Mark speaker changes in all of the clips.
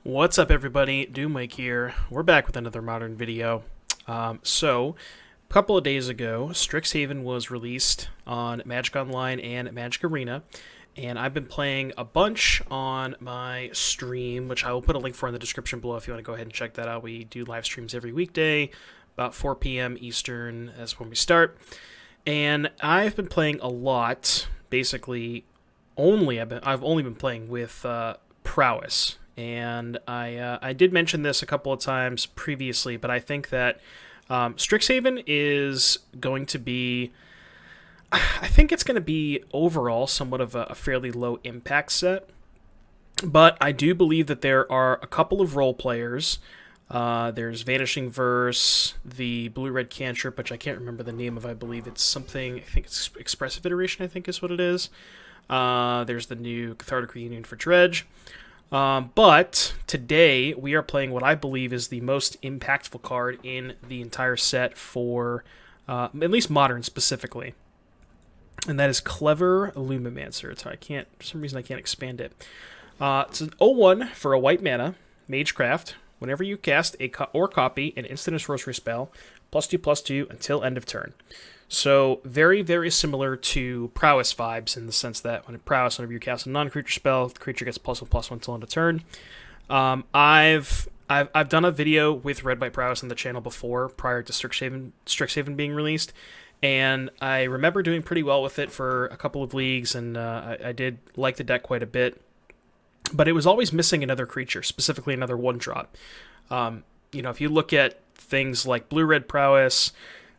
Speaker 1: What's up, everybody? Doomwake here. We're back with another modern video. A couple of days ago, Strixhaven was released on Magic Online and Magic Arena, and I've been playing a bunch on my stream, which I will put a link for in the description below if you want to go ahead and check that out. We do live streams every weekday, about 4 p.m. Eastern. That's when we start. And I've been playing a lot, basically, I've only been playing with Prowess. And I did mention this a couple of times previously, but I think that Strixhaven is going to be, I think it's going to be overall somewhat of a fairly low impact set. But I do believe that there are a couple of role players. There's Vanishing Verse, the blue-red cantrip, which I can't remember the name of. I believe it's something, I think it's Expressive Iteration, I think is what it is. There's the new Cathartic Reunion for Dredge. But today we are playing what I believe is the most impactful card in the entire set for at least Modern specifically. And that is Clever Lumimancer. For some reason I can't expand it. It's an 0-1 for a white mana, Magecraft. Whenever you cast or copy an instant or sorcery spell, +2/+2 until end of turn. So very, very similar to Prowess vibes in the sense that whenever you cast a non-creature spell, the creature gets +1/+1 until end of turn. I've done a video with Red White Prowess on the channel before, prior to Strixhaven being released, and I remember doing pretty well with it for a couple of leagues, and I did like the deck quite a bit. But it was always missing another creature, specifically another 1-drop. If you look at things like Blue-Red Prowess,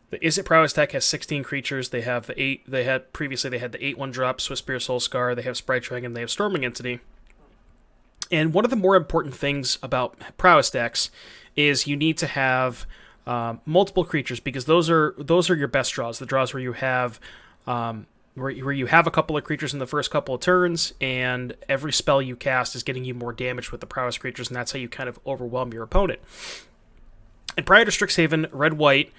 Speaker 1: the Is It Prowess deck has 16 creatures. They have the 8. They had the 8 1-drop Swiftspear Soulscar. They have Sprite Dragon. They have Storming Entity. And one of the more important things about Prowess decks is you need to have multiple creatures, because those are your best draws. The draws where you have where you have a couple of creatures in the first couple of turns, and every spell you cast is getting you more damage with the Prowess creatures, and that's how you kind of overwhelm your opponent. And prior to Strixhaven, Red-White,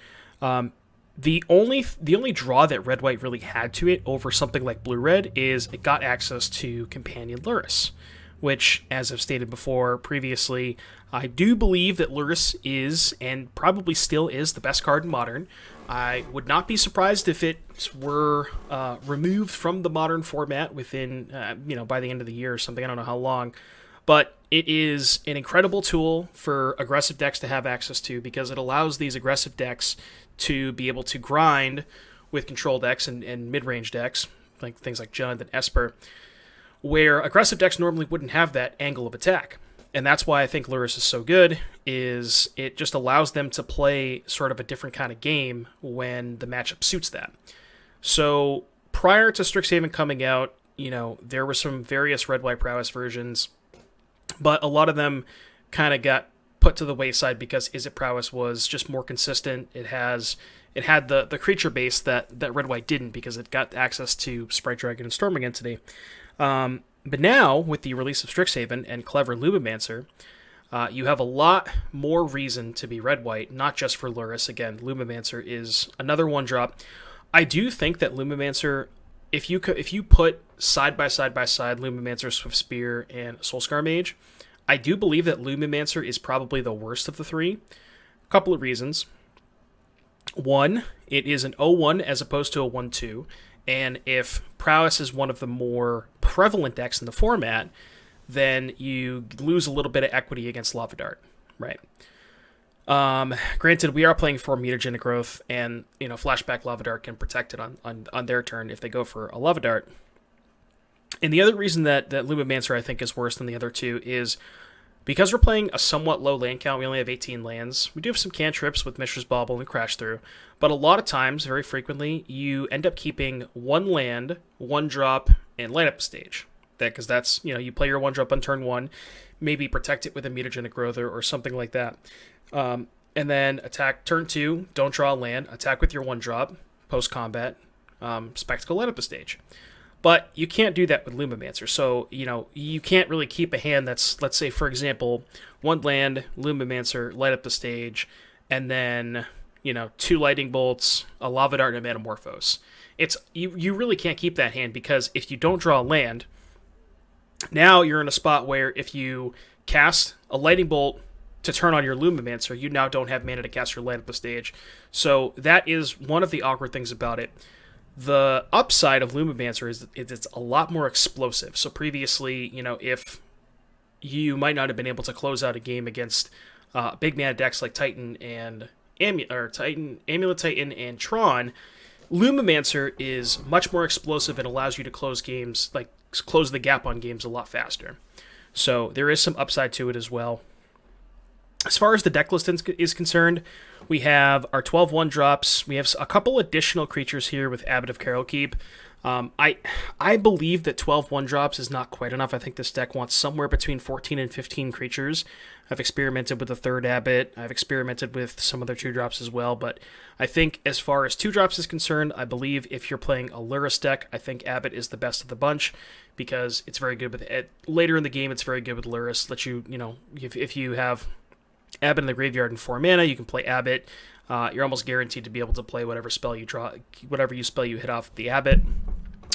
Speaker 1: the only draw that Red-White really had to it over something like Blue-Red is it got access to Companion Lurrus, which, as I've stated before previously, I do believe that Lurrus is, and probably still is, the best card in Modern. I would not be surprised if it were removed from the Modern format within, by the end of the year or something. I don't know how long. But it is an incredible tool for aggressive decks to have access to, because it allows these aggressive decks to be able to grind with control decks and mid-range decks, like things like Jund and Esper, where aggressive decks normally wouldn't have that angle of attack. And that's why I think Lurrus is so good, is it just allows them to play sort of a different kind of game when the matchup suits that. So prior to Strixhaven coming out, there were some various Red-White Prowess versions, but a lot of them kind of got put to the wayside because Is It Prowess was just more consistent. It had the creature base that Red-White didn't, because it got access to Sprite Dragon and Storming Entity. But now, with the release of Strixhaven and Clever Lumimancer, you have a lot more reason to be Red-White, not just for Lurrus. Again, Lumimancer is another 1-drop. I do think that Lumimancer, if you put side by side Lumimancer, Swiftspear, and Soulscar Mage, I do believe that Lumimancer is probably the worst of the three. A couple of reasons. One, it is an 0-1 as opposed to a 1-2. And if Prowess is one of the more prevalent decks in the format, then you lose a little bit of equity against Lava Dart, right? Granted, we are playing for mutagenic growth, and Flashback Lava Dart can protect it on their turn if they go for a Lava Dart. And the other reason that Lumimancer, I think, is worse than the other two is because we're playing a somewhat low land count. We only have 18 lands. We do have some cantrips with Mishra's Bauble and Crash Through, but a lot of times, very frequently, you end up keeping 1 land, 1-drop, and light up a stage. Because that's, you play your 1-drop on turn 1, maybe protect it with a mutagenic growth or something like that. And then attack turn 2, don't draw a land, attack with your 1-drop, post-combat, Spectacle, light up a stage. But you can't do that with Lumimancer. So, you can't really keep a hand that's, let's say, for example, 1 land, Lumimancer, light up the stage, and then, 2 lightning bolts, a Lava Dart, and a Metamorphose. You really can't keep that hand, because if you don't draw a land, Now you're in a spot where if you cast a lightning bolt to turn on your Lumimancer, you now don't have mana to cast your light up the stage. So that is one of the awkward things about it. The upside of Lumimancer is it's a lot more explosive. So previously, if you might not have been able to close out a game against big mana decks like Titan and Amulet Titan and Tron, Lumimancer is much more explosive and allows you to close games, like close the gap on games a lot faster. So there is some upside to it as well. As far as the deck list is concerned, we have our 12 1-drops. We have a couple additional creatures here with Abbot of Carolkeep. I believe that 12 1-drops is not quite enough. I think this deck wants somewhere between 14 and 15 creatures. I've experimented with the third Abbot. I've experimented with some other 2-drops as well, but I think as far as 2-drops is concerned, I believe if you're playing a Lurrus deck, I think Abbot is the best of the bunch because it's very good with it. Later in the game, it's very good with Lurrus. If you have Abbot in the graveyard and 4 mana, you can play Abbot. You're almost guaranteed to be able to play whatever spell you draw, whatever spell you hit off the Abbot.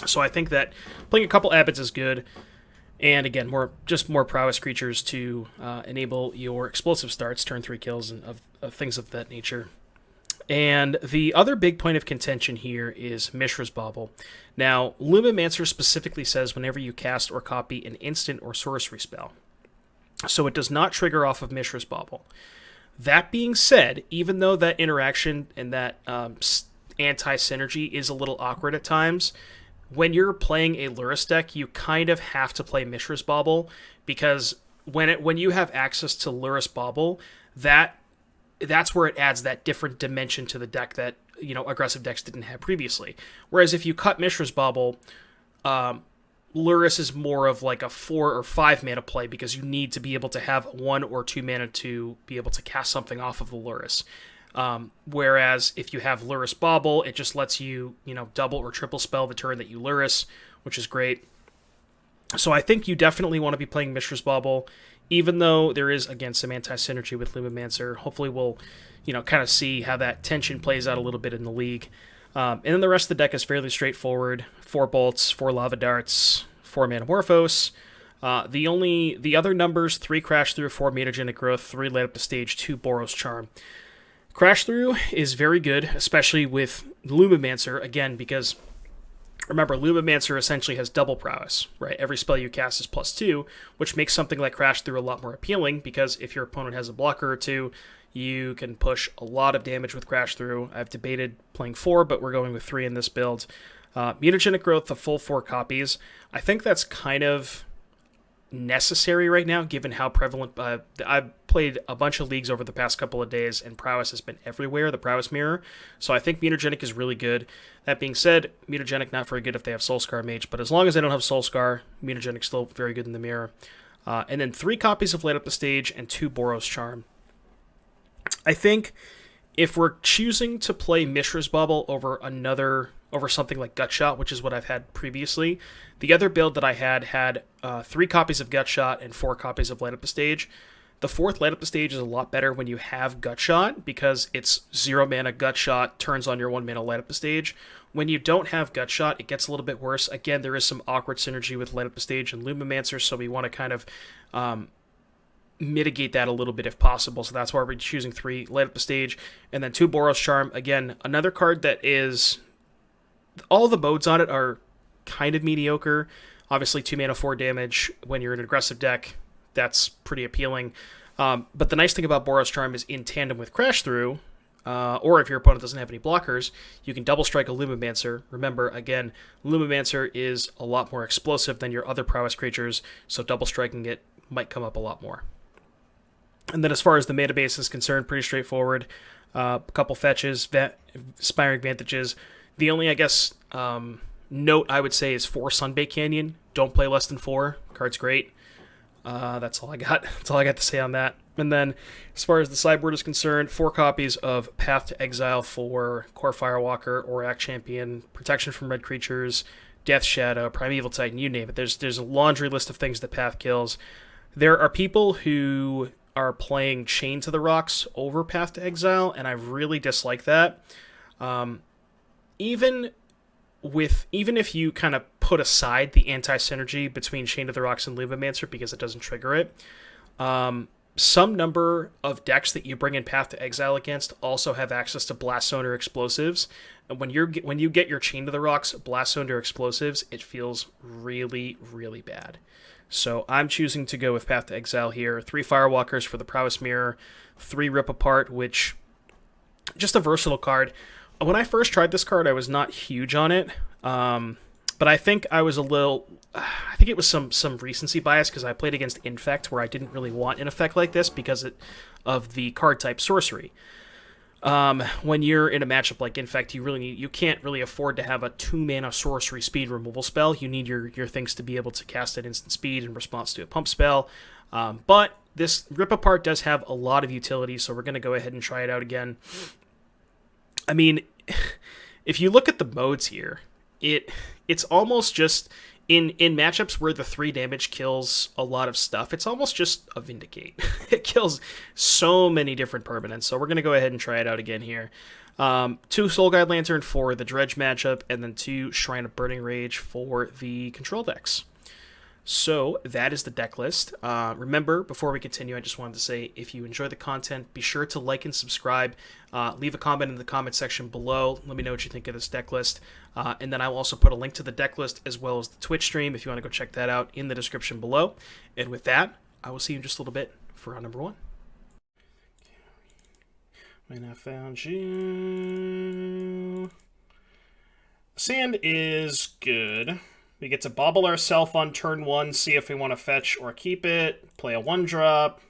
Speaker 1: So I think that playing a couple Abbots is good. And again, more prowess creatures to enable your explosive starts, turn 3 kills, and of things of that nature. And the other big point of contention here is Mishra's Bauble. Now, Lumimancer specifically says whenever you cast or copy an instant or sorcery spell. So it does not trigger off of Mishra's Bauble. That being said, even though that interaction and that anti-synergy is a little awkward at times, when you're playing a Lurrus deck, you kind of have to play Mishra's Bauble because when you have access to Lurrus Bauble, that's where it adds that different dimension to the deck that aggressive decks didn't have previously. Whereas if you cut Mishra's Bauble, Lurrus is more of like a 4 or 5 mana play because you need to be able to have 1 or 2 mana to be able to cast something off of the Lurrus. Whereas if you have Lurrus Bauble, it just lets you, double or triple spell the turn that you Lurrus, which is great. So I think you definitely want to be playing Mishra's Bauble, even though there is, again, some anti-synergy with Lumimancer. Hopefully we'll, kind of see how that tension plays out a little bit in the league. And then the rest of the deck is fairly straightforward. 4 bolts, 4 lava darts, 4 Manamorphose. The other numbers, 3 Crash Through, 4 Mutagenic Growth, 3 Light Up the Stage, 2 Boros Charm. Crash Through is very good, especially with Lumimancer, again, because remember, Lumimancer essentially has double prowess, right? Every spell you cast is +2, which makes something like Crash Through a lot more appealing, because if your opponent has a blocker or 2, you can push a lot of damage with Crash Through. I've debated playing 4, but we're going with 3 in this build. Mutagenic Growth, the full 4 copies. I think that's kind of necessary right now, given how prevalent. I've played a bunch of leagues over the past couple of days, and Prowess has been everywhere, the Prowess Mirror. So I think Mutagenic is really good. That being said, Mutagenic not very good if they have Soulscar Mage, but as long as they don't have Soulscar, Mutagenic's still very good in the mirror. And then 3 copies of Light Up the Stage and 2 Boros Charm. I think if we're choosing to play Mishra's Bauble over something like Gutshot, which is what I've had previously, the other build that I had 3 copies of Gutshot and 4 copies of Light Up the Stage. The 4th Light Up the Stage is a lot better when you have Gutshot because it's 0 mana Gutshot, turns on your 1 mana Light Up the Stage. When you don't have Gutshot, it gets a little bit worse. Again, there is some awkward synergy with Light Up the Stage and Lumimancer, so we want to kind of mitigate that a little bit if possible. So that's why we're choosing 3 Light Up the Stage and then 2 Boros Charm. Again, another card that is... all the modes on it are kind of mediocre. Obviously, 2 mana, 4 damage when you're in an aggressive deck. That's pretty appealing. But the nice thing about Boros Charm is in tandem with Crash Through, or if your opponent doesn't have any blockers, you can double strike a Lumimancer. Remember, again, Lumimancer is a lot more explosive than your other prowess creatures, so double striking it might come up a lot more. And then as far as the mana base is concerned, pretty straightforward. A couple fetches, Inspiring Vantages. The only, I guess, note I would say is 4 Sunbake Canyon. Don't play less than 4. Card's great. That's all I got. That's all I got to say on that. And then, as far as the sideboard is concerned, 4 copies of Path to Exile for Core Firewalker, Auric Champion, Protection from Red Creatures, Death Shadow, Primeval Titan, you name it. There's a laundry list of things that Path kills. There are people who are playing Chain to the Rocks over Path to Exile, and I really dislike that. Even with even if you kind of put aside the anti-synergy between Chain of the Rocks and Lumimancer because it doesn't trigger it, some number of decks that you bring in Path to Exile against also have access to Blast Zone or Explosives. And when you get your Chain of the Rocks, Blast Zone or Explosives, it feels really, really bad. So I'm choosing to go with Path to Exile here. 3 Firewalkers for the Prowess Mirror, 3 Rip Apart, which just a versatile card. When I first tried this card, I was not huge on it, but I think I was a little. I think it was some recency bias because I played against Infect, where I didn't really want an effect like this because of the card type Sorcery. When you're in a matchup like Infect, you can't really afford to have a 2-mana Sorcery speed removal spell. You need your things to be able to cast at instant speed in response to a pump spell. But this Rip Apart does have a lot of utility, so we're going to go ahead and try it out again. I mean, if you look at the modes here, it's almost just in matchups where the 3 damage kills a lot of stuff, it's almost just a Vindicate. It kills so many different permanents, so we're going to go ahead and try it out again here. 2 Soul Guide Lantern for the Dredge matchup, and then 2 Shrine of Burning Rage for the control decks. So that is the deck list. Remember, before we continue, I just wanted to say, if you enjoy the content, be sure to like and subscribe. Leave a comment in the comment section below. Let me know what you think of this deck list. And then I will also put a link to the deck list as well as the Twitch stream if you want to go check that out in the description below. And with that, I will see you in just a little bit for round number 1. When I found you. Sand is good. We get to bobble ourselves on turn 1, see if we want to fetch or keep it, play a 1-drop.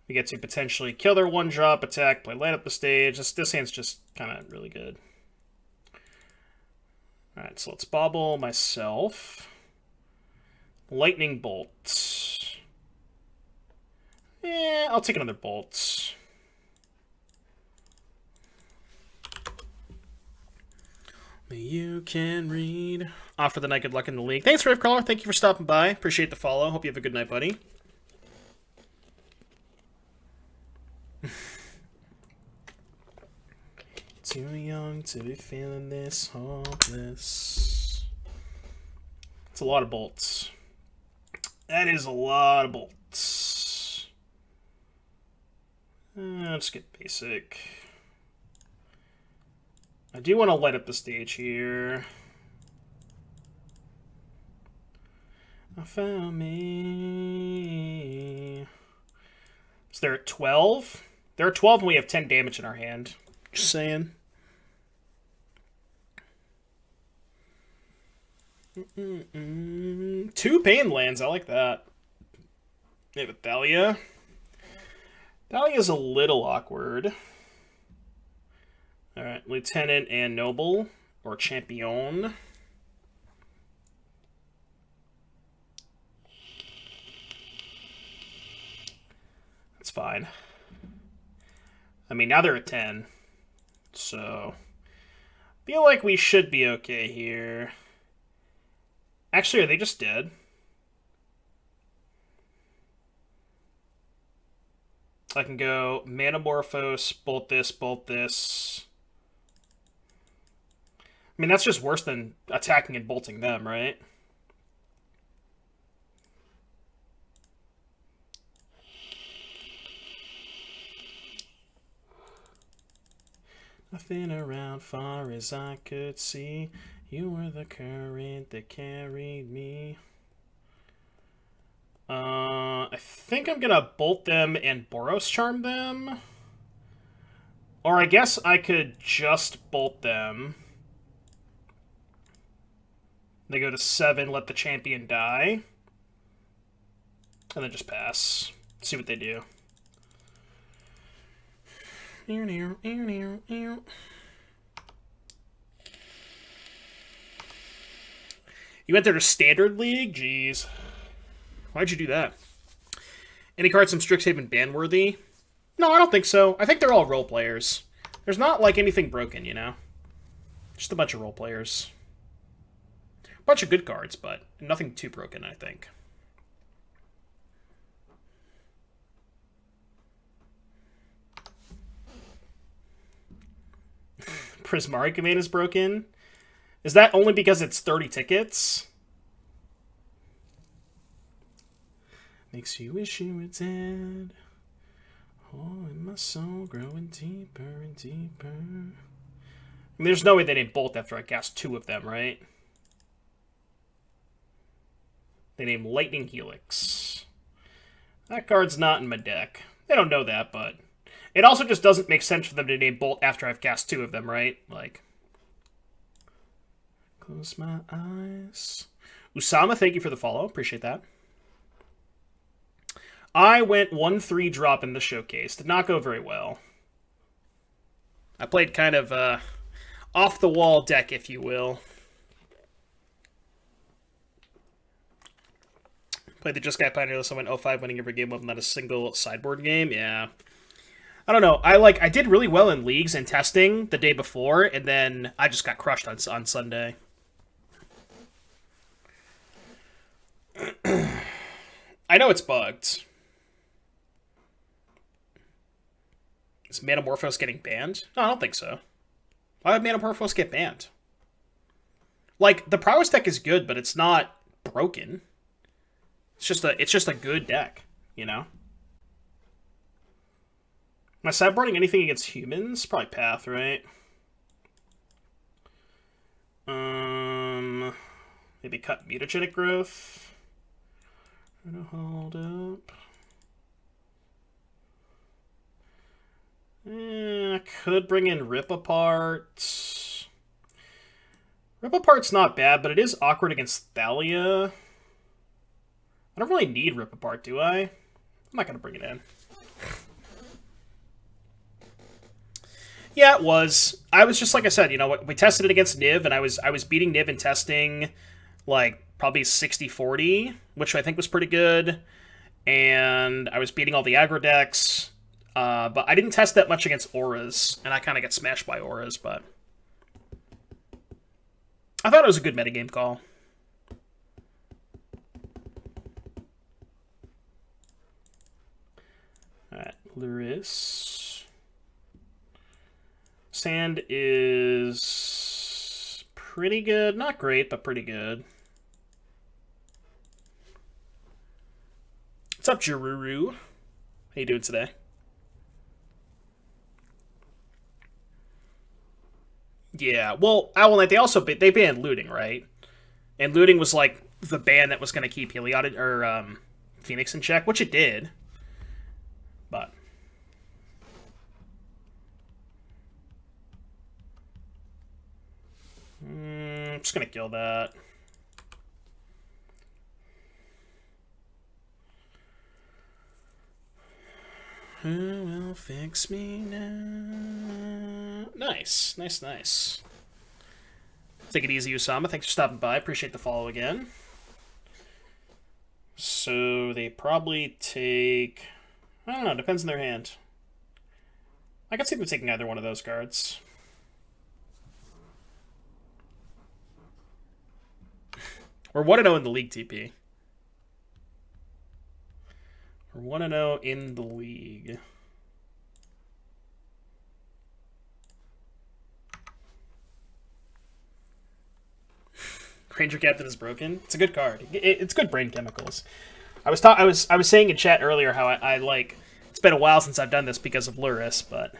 Speaker 1: We get to potentially kill their 1-drop, attack, play light up the stage. This hand's just kind of really good. Alright, so let's bobble myself. Lightning Bolt. Yeah, I'll take another Bolt. You can read. Off for the night. Good luck in the league. Thanks, Ravecaller. Thank you for stopping by. Appreciate the follow. Hope you have a good night, buddy. Too young to be feeling this hopeless. It's a lot of bolts. That is a lot of bolts. Let's get basic. I do want to light up the stage here. I found me. Is there 12? There are 12 and we have 10 damage in our hand. Just saying. Two pain lands. I like that. They have a Thalia. Thalia's a little awkward. Alright, Lieutenant and Noble, or Champion. That's fine. I mean, now they're at 10. So, feel like we should be okay here. Actually, are they just dead? I can go Manamorphose, bolt this, bolt this. I mean, that's just worse than attacking and bolting them, right? Nothing around far as I could see. You were the current that carried me. I think I'm gonna bolt them and Boros Charm them. Or I guess I could just bolt them. They go to 7, let the champion die. And then just pass. See what they do. You entered a standard league? Jeez. Why'd you do that? Any cards from Strixhaven ban-worthy? No, I don't think so. I think they're all role players. There's not, like, anything broken, you know? Just a bunch of role players. A bunch of good cards, but nothing too broken, I think. Prismaric Command is broken. Is that only because it's 30 tickets? Makes you wish you were dead. Oh, in my soul growing deeper and deeper. I mean, there's no way they didn't bolt after I cast 2 of them, right? They named Lightning Helix. That card's not in my deck. They don't know that, but... It also just doesn't make sense for them to name Bolt after I've cast 2 of them, right? Like... Close my eyes. Usama, thank you for the follow. Appreciate that. I went 1-3 drop in the showcase. Did not go very well. I played kind of off-the-wall deck, if you will. Played the Just Got Pioneerless. I went 0-5, winning every game with not a single sideboard game. Yeah. I don't know. I did really well in leagues and testing the day before, and then I just got crushed on Sunday. I know it's bugged. Is Metamorphose getting banned? No, I don't think so. Why would Metamorphose get banned? Like, the Prowess deck is good, but it's not broken. It's just a good deck, you know? Am I sideboarding anything against humans? Probably Path, right? Maybe cut mutagenic growth. Hold up. I could bring in Rip Apart. Rip Apart's not bad, but it is awkward against Thalia. I don't really need Rip Apart, do I? I'm not going to bring it in. Yeah, it was. I was just, like I said, you know, we tested it against Niv, and I was beating Niv in testing, like, probably 60-40, which I think was pretty good. And I was beating all the aggro decks. But I didn't test that much against auras, and I kind of get smashed by auras, but... I thought it was a good metagame call. Alright, Luris. Sand is pretty good. Not great, but pretty good. What's up, Jururu? How you doing today? Yeah, well, Owl Knight, they banned looting, right? And looting was like the ban that was going to keep Heliod or Phoenix in check, which it did. But I'm just going to kill that. Who will fix me now? Nice, nice, nice. Take it easy, Usama. Thanks for stopping by. Appreciate the follow again. So they probably take... I don't know, depends on their hand. I can see them taking either one of those cards. We're 1-0 in the league, TP. We're 1-0 in the league. Ranger Captain is broken. It's a good card. It's good brain chemicals. I was saying in chat earlier how I like. It's been a while since I've done this because of Luris, but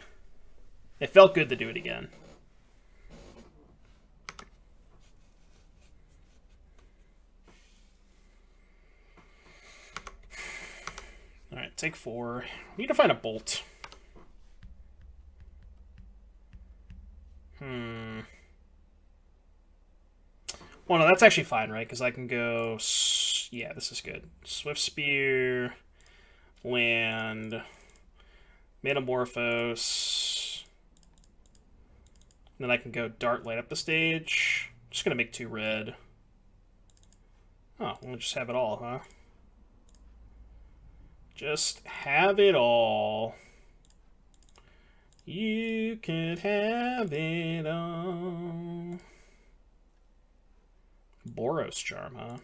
Speaker 1: it felt good to do it again. All right, take 4. We need to find a bolt. Well, no, that's actually fine, right? Because I can go... Yeah, this is good. Swift Spear, land, Metamorphose. Then I can go Dart, light up the stage. Just going to make 2 red. Oh, we'll just have it all, huh? Just have it all. You could have it all. Boros Charm, huh?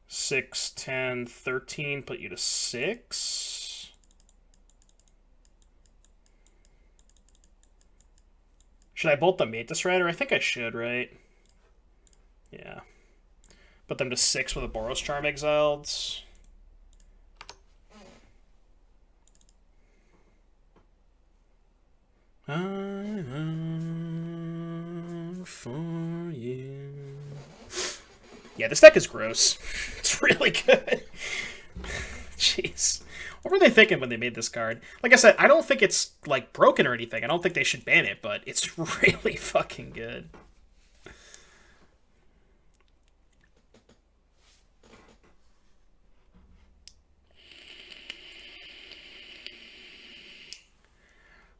Speaker 1: 6, 10, 13, put you to 6. Should I bolt the Matus Rider? I think I should, right? Yeah. Put them to 6 with a Boros Charm exiled. I'm for you. Yeah, this deck is gross. It's really good. Jeez. What were they thinking when they made this card? Like I said, I don't think it's, like, broken or anything. I don't think they should ban it, but it's really fucking good. I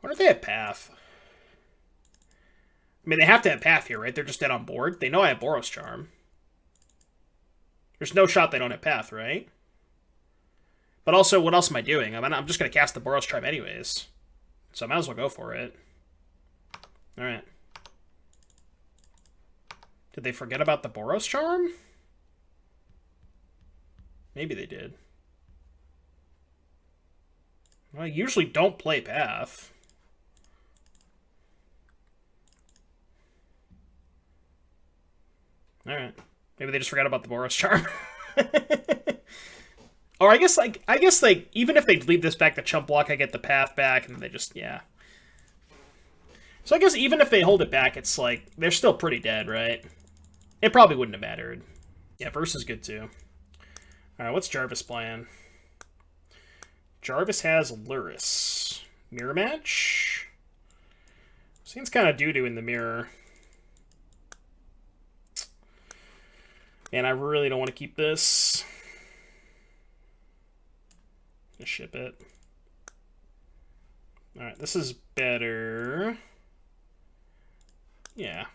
Speaker 1: wonder if they have Path. I mean, they have to have Path here, right? They're just dead on board. They know I have Boros Charm. There's no shot they don't have Path, right? But also, what else am I doing? I'm just going to cast the Boros Charm anyways. So I might as well go for it. Alright. Did they forget about the Boros Charm? Maybe they did. Well, I usually don't play Path. Alright. Maybe they just forgot about the Boros Charm. Or I guess even if they leave this back to chump block, I get the Path back, and they just, yeah. So I guess even if they hold it back, it's like, they're still pretty dead, right? It probably wouldn't have mattered. Yeah, Verse is good too. Alright, what's Jarvis playing? Jarvis has Luris. Mirror match? Seems kind of doo-doo in the mirror. And I really don't want to keep this. Just ship it. Alright, this is better. Yeah,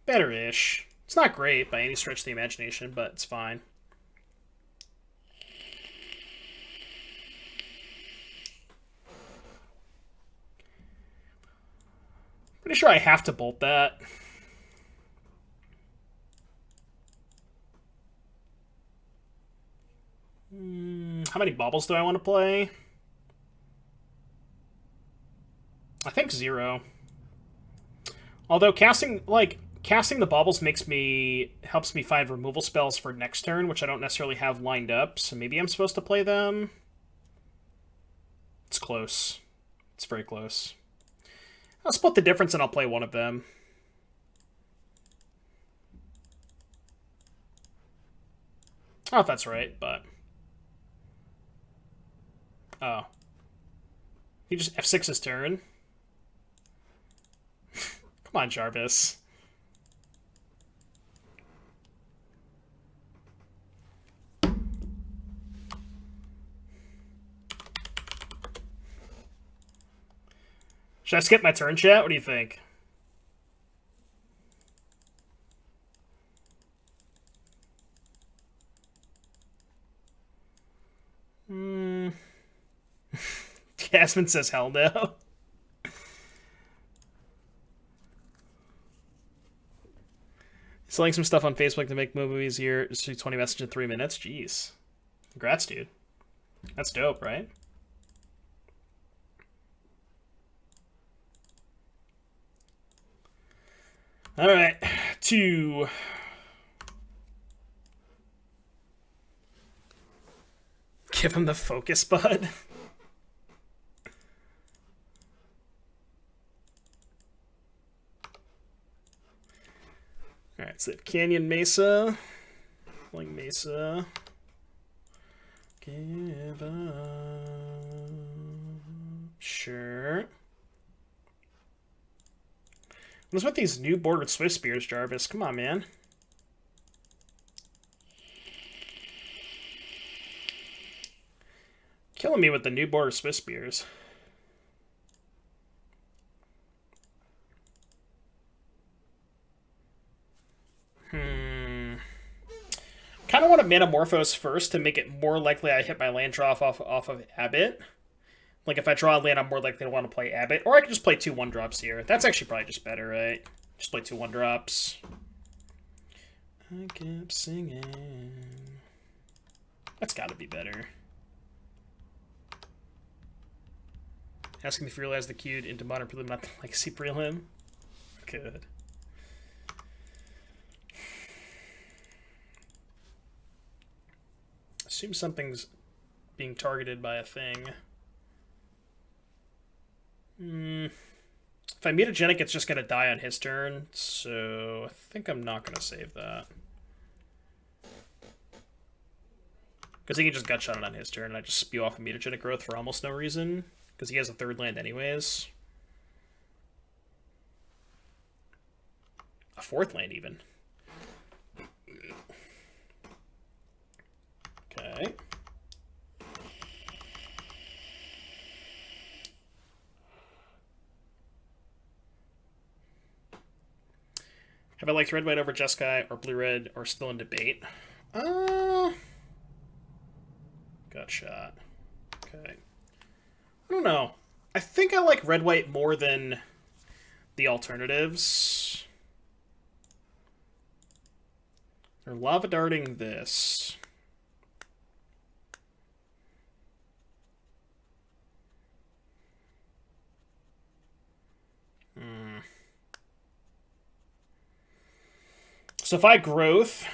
Speaker 1: better-ish. It's not great by any stretch of the imagination, but it's fine. Pretty sure I have to bolt that. How many baubles do I want to play? I think 0. Although casting the baubles helps me find removal spells for next turn, which I don't necessarily have lined up, so maybe I'm supposed to play them. It's close. It's very close. I'll split the difference and I'll play one of them. I don't know if that's right, but... Oh. He just F6 his turn? Come on, Jarvis. Should I skip my turn, chat? What do you think? Jasmine says hell no. Selling some stuff on Facebook to make movies here. Just do 20 messages in 3 minutes. Jeez. Congrats, dude. That's dope, right? Alright. 2. Give him the focus, bud. Alright, so Canyon Mesa. Playing Mesa. Give up. Sure. What's with these new bordered Swift Spears, Jarvis? Come on, man. Killing me with the new border Swift Spears. Kind of want to Metamorphose first to make it more likely I hit my land draw off of Abbott. Like, if I draw a land, I'm more likely to want to play Abbott. Or I could just play 2 1-drops here. That's actually probably just better, right? Just play 2 1-drops. I kept singing. That's got to be better. Asking if you realize the queued into Modern Prelim, not the Legacy Prelim. Good. Assume something's being targeted by a thing. If I mutagenic, it's just going to die on his turn, so I think I'm not going to save that. Because he can just gut shot it on his turn, and I just spew off a mutagenic growth for almost no reason, because he has a third land anyways. A fourth land, even. Okay. Have I liked red-white over Jeskai or blue-red or still in debate? Gut shot. Okay. I don't know. I think I like red-white more than the alternatives. They're lava darting this. So if I growth,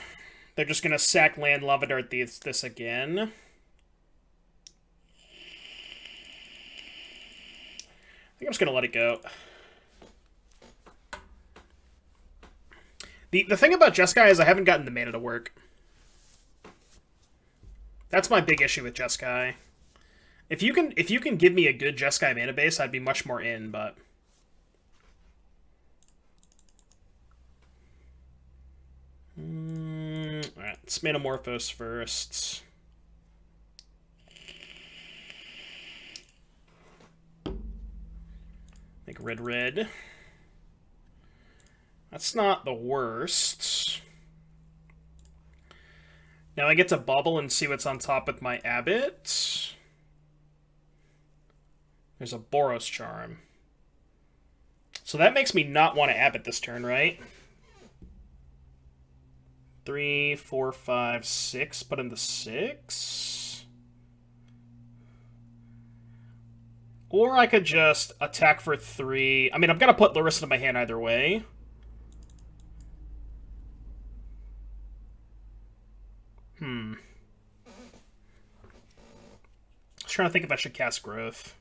Speaker 1: they're just going to sack land, lava dart this again. I think I'm just going to let it go. The thing about Jeskai is I haven't gotten the mana to work. That's my big issue with Jeskai. If you can give me a good Jeskai mana base, I'd be much more in, but alright, let's Metamorphose first. Make red. That's not the worst. Now I get to bubble and see what's on top with my Abbot. There's a Boros Charm. So that makes me not want to Abbot this turn, right? 3, 4, 5, 6. Put in the 6. Or I could just attack for 3. I mean, I'm going to put Larissa in my hand either way. I was trying to think if I should cast Growth.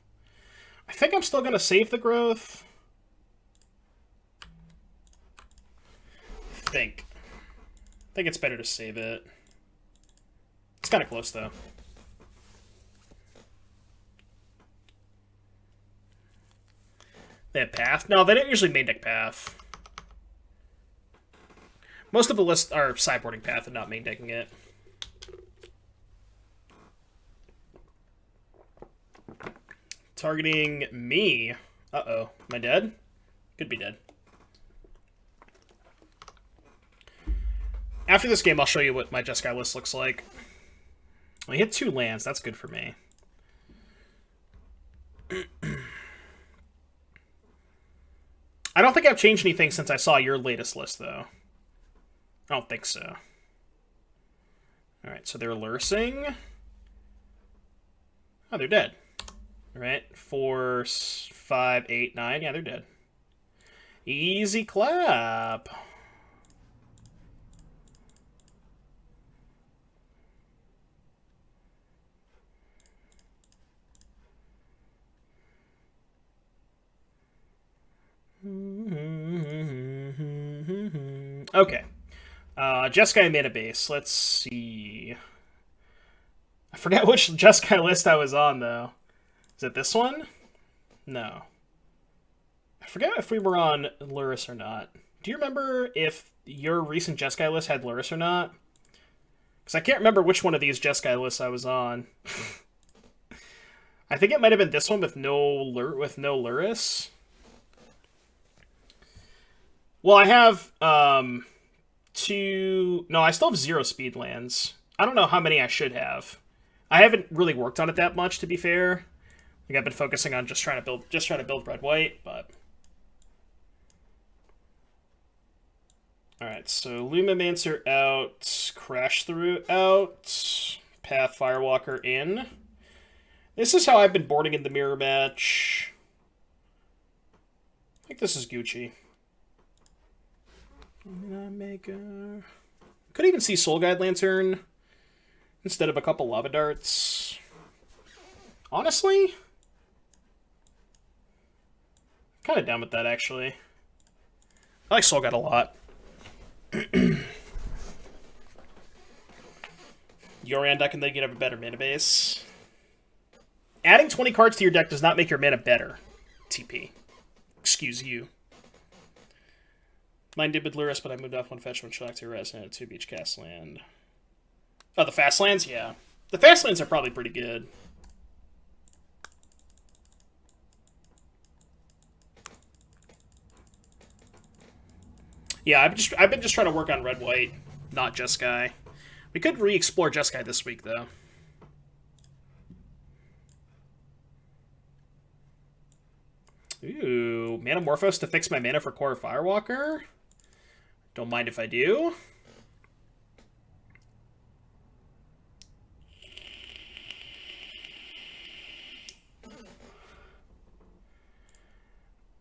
Speaker 1: I think I'm still going to save the Growth. I think it's better to save it. It's kind of close, though. They have Path? No, they don't usually main deck Path. Most of the lists are sideboarding Path and not main decking it. Targeting me. Uh-oh. Am I dead? Could be dead. After this game, I'll show you what my Jeskai list looks like. I hit 2 lands. That's good for me. I don't think I've changed anything since I saw your latest list, though. I don't think so. Alright, so they're lursing. Oh, they're dead. Alright, 4, 5, 8, 9. Yeah, they're dead. Easy clap. Okay. Jeskai mana base. Let's see. I forget which Jeskai list I was on, though. Is it this one? No. I forget if we were on Luris or not. Do you remember if your recent Jeskai list had Luris or not? Because I can't remember which one of these Jeskai lists I was on. I think it might have been this one with no Luris. Well, I have 2... No, I still have 0 speed lands. I don't know how many I should have. I haven't really worked on it that much, to be fair. Like, I've been focusing on just trying to build red-white, but... Alright, so Lumimancer out, Crash Through out, Path Firewalker in. This is how I've been boarding in the mirror match. I think this is Gucci. Could even see Soul Guide Lantern. instead of a couple lava darts. Honestly, kind of down with that, actually. I like Soul God a lot. Yoran deck, and then you can have a better mana base. Adding 20 cards to your deck does not make your mana better. TP. Excuse you. Mine did with Luris, but I moved off one fetch, one shock, 2 res, and a 2 beach cast land. Oh, the fast lands? Yeah. The fast lands are probably pretty good. Yeah, I've been just trying to work on red-white, not Jeskai. We could re-explore Jeskai this week, though. Ooh, Manamorphose to fix my mana for Core Firewalker? Don't mind if I do.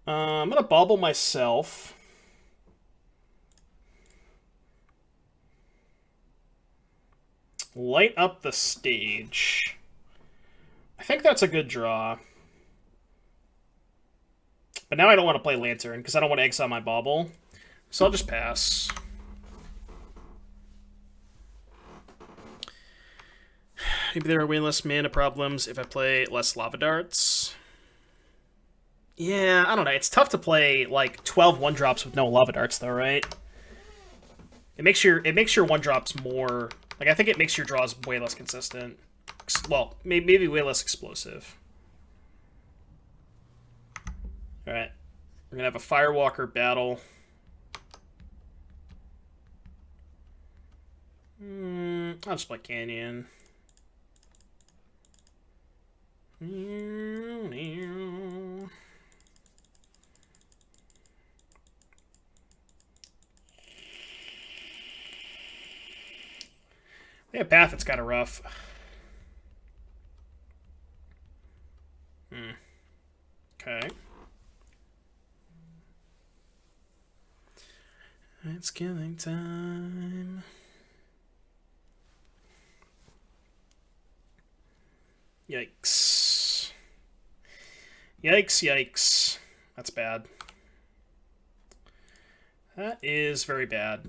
Speaker 1: I'm gonna bauble myself. Light up the stage. I think that's a good draw. But now I don't want to play Lantern, because I don't want to exile my bauble. So I'll just pass. Maybe there are way less mana problems if I play less lava darts. Yeah, I don't know. It's tough to play like 12 1-drops with no lava darts, though, right? It makes your 1-drops more. Like, I think it makes your draws way less consistent. Well, maybe way less explosive. All right, we're gonna have a Firewalker battle. I'll just play Canyon. Yeah, Path, it's kind of rough. Okay. It's killing time. Yikes. Yikes, yikes. That's bad. That is very bad.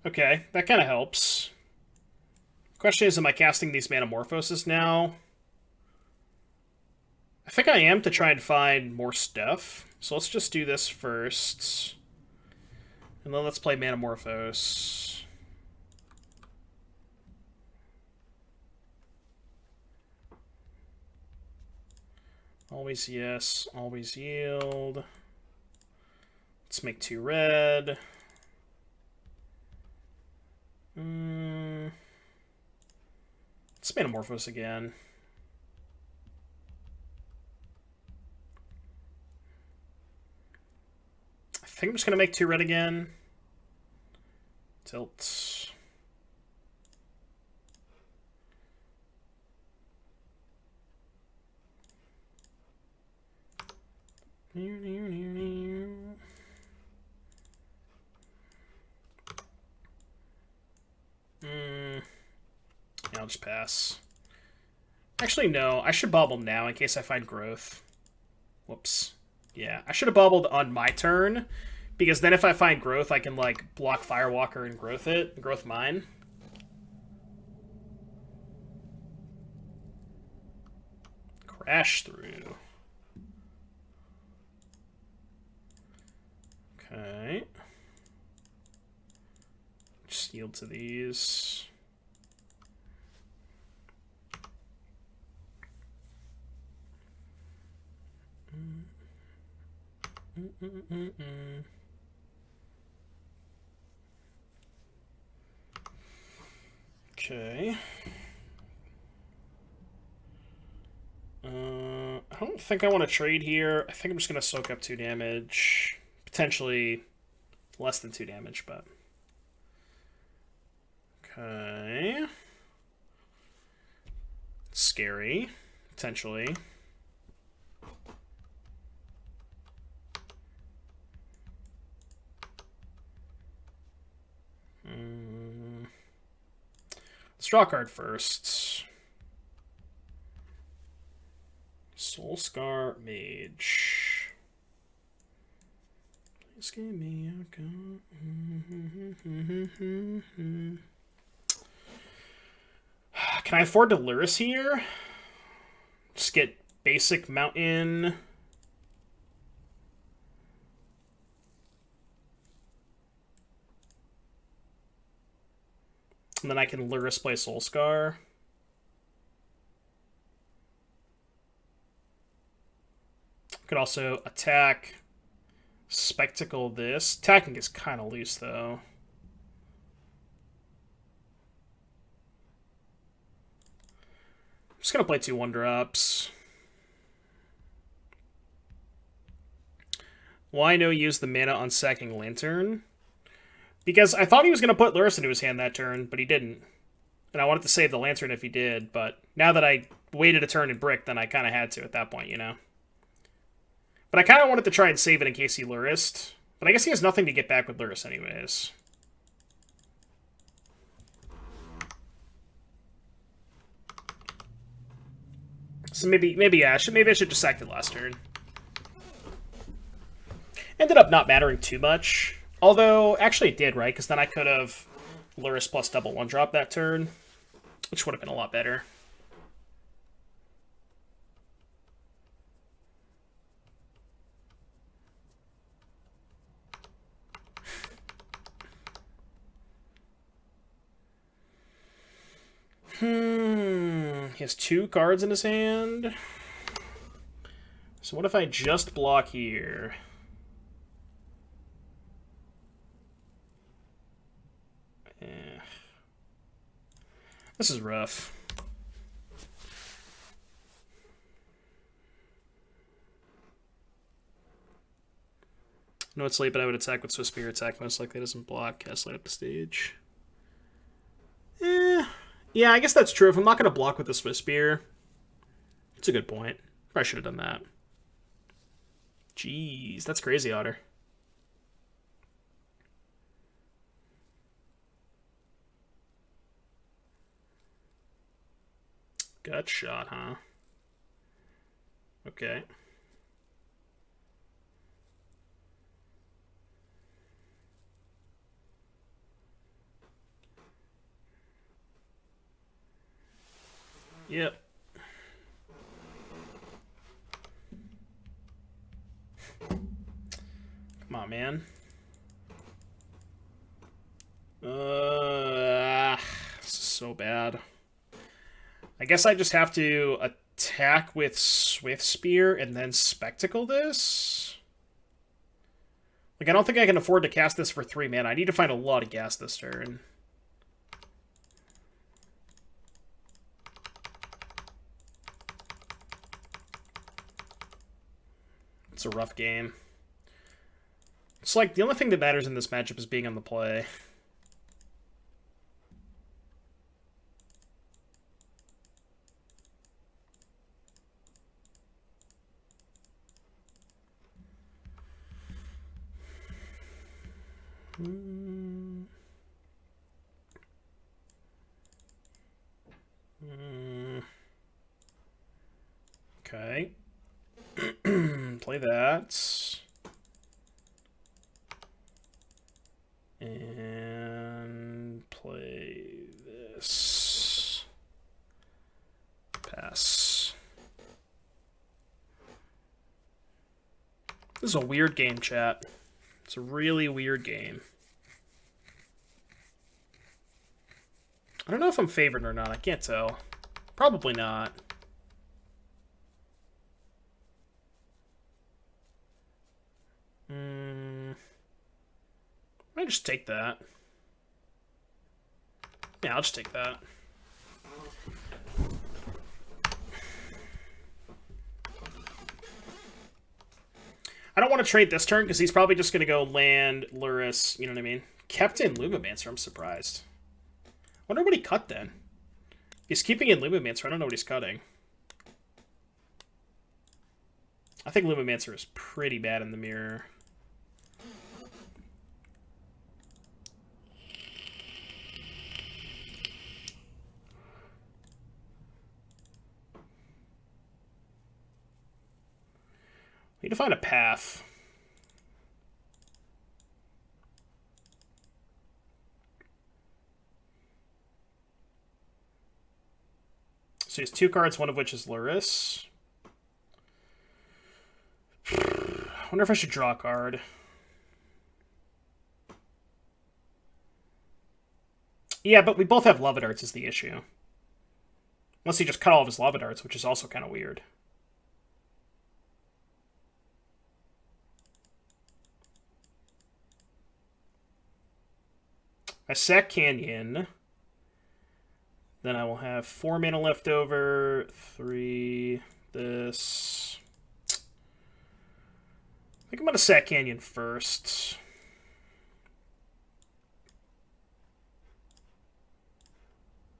Speaker 1: Okay, that kind of helps. Question is, am I casting these Manamorphoses now? I think I am, to try and find more stuff. So let's just do this first. And then let's play Manamorphose. Always yes, always yield. Let's make 2 red. Let's Manamorphose again. I think I'm just going to make 2 red again. Tilt. Yeah, I'll just pass. Actually, no. I should bobble now in case I find growth. Whoops. Yeah, I should have bobbled on my turn, because then if I find growth, I can, like, block Firewalker and growth mine. Crash through. Okay. Just yield to these. Okay. I don't think I want to trade here. I think I'm just going to soak up 2 damage. Potentially less than 2 damage, but... Okay. Scary, potentially. Let's draw a card first. Soul Scar Mage. Please give me a gun. Can I afford to Luris here? Just get basic mountain. And then I can Luris play Soul Scar. Could also attack, spectacle this. Attacking is kind of loose, though. I'm just going to play 2 1-drops. Why no use the mana on sacking Lantern? Because I thought he was going to put Luris into his hand that turn, but he didn't. And I wanted to save the Lantern if he did, but now that I waited a turn and brick, then I kind of had to at that point, you know? But I kind of wanted to try and save it in case he Lurised. But I guess he has nothing to get back with Luris anyways. So maybe I should just sack the last turn. Ended up not mattering too much. Although, actually it did, right? Because then I could have Luris plus double 1-drop that turn. Which would have been a lot better. He has 2 cards in his hand. So what if I just block here? This is rough. No, it's late, but I would attack with Swiss Spear. Attack most likely doesn't block. Cast light up the stage. Yeah, I guess that's true. If I'm not going to block with the Swiss Spear, it's a good point. Probably should have done that. Jeez, that's crazy, Otter. Gut shot, huh? Okay. Yep. Come on, man. This is so bad. I guess I just have to attack with Swift Spear and then Spectacle this? Like, I don't think I can afford to cast this for 3 mana. I need to find a lot of gas this turn. It's a rough game. It's like, the only thing that matters in this matchup is being on the play. Okay. Play that. And play this. Pass. This is a weird game, chat. It's a really weird game. I don't know if I'm favored or not. I can't tell. Probably not. I might just take that. Yeah, I'll just take that. I don't want to trade this turn because he's probably just going to go land Luris, you know what I mean? Kept in Lumimancer, I'm surprised. Wonder what he cut then. He's keeping in Lumimancer, I don't know what he's cutting. I think Lumimancer is pretty bad in the mirror. Need to find a path. So he has 2 cards, one of which is Luris. I wonder if I should draw a card. Yeah, but we both have Love Darts is the issue. Unless he just cut all of his Love Darts, which is also kind of weird. I sack Canyon. Then I will have 4 mana left over. 3, this. I think I'm going to sack Canyon first.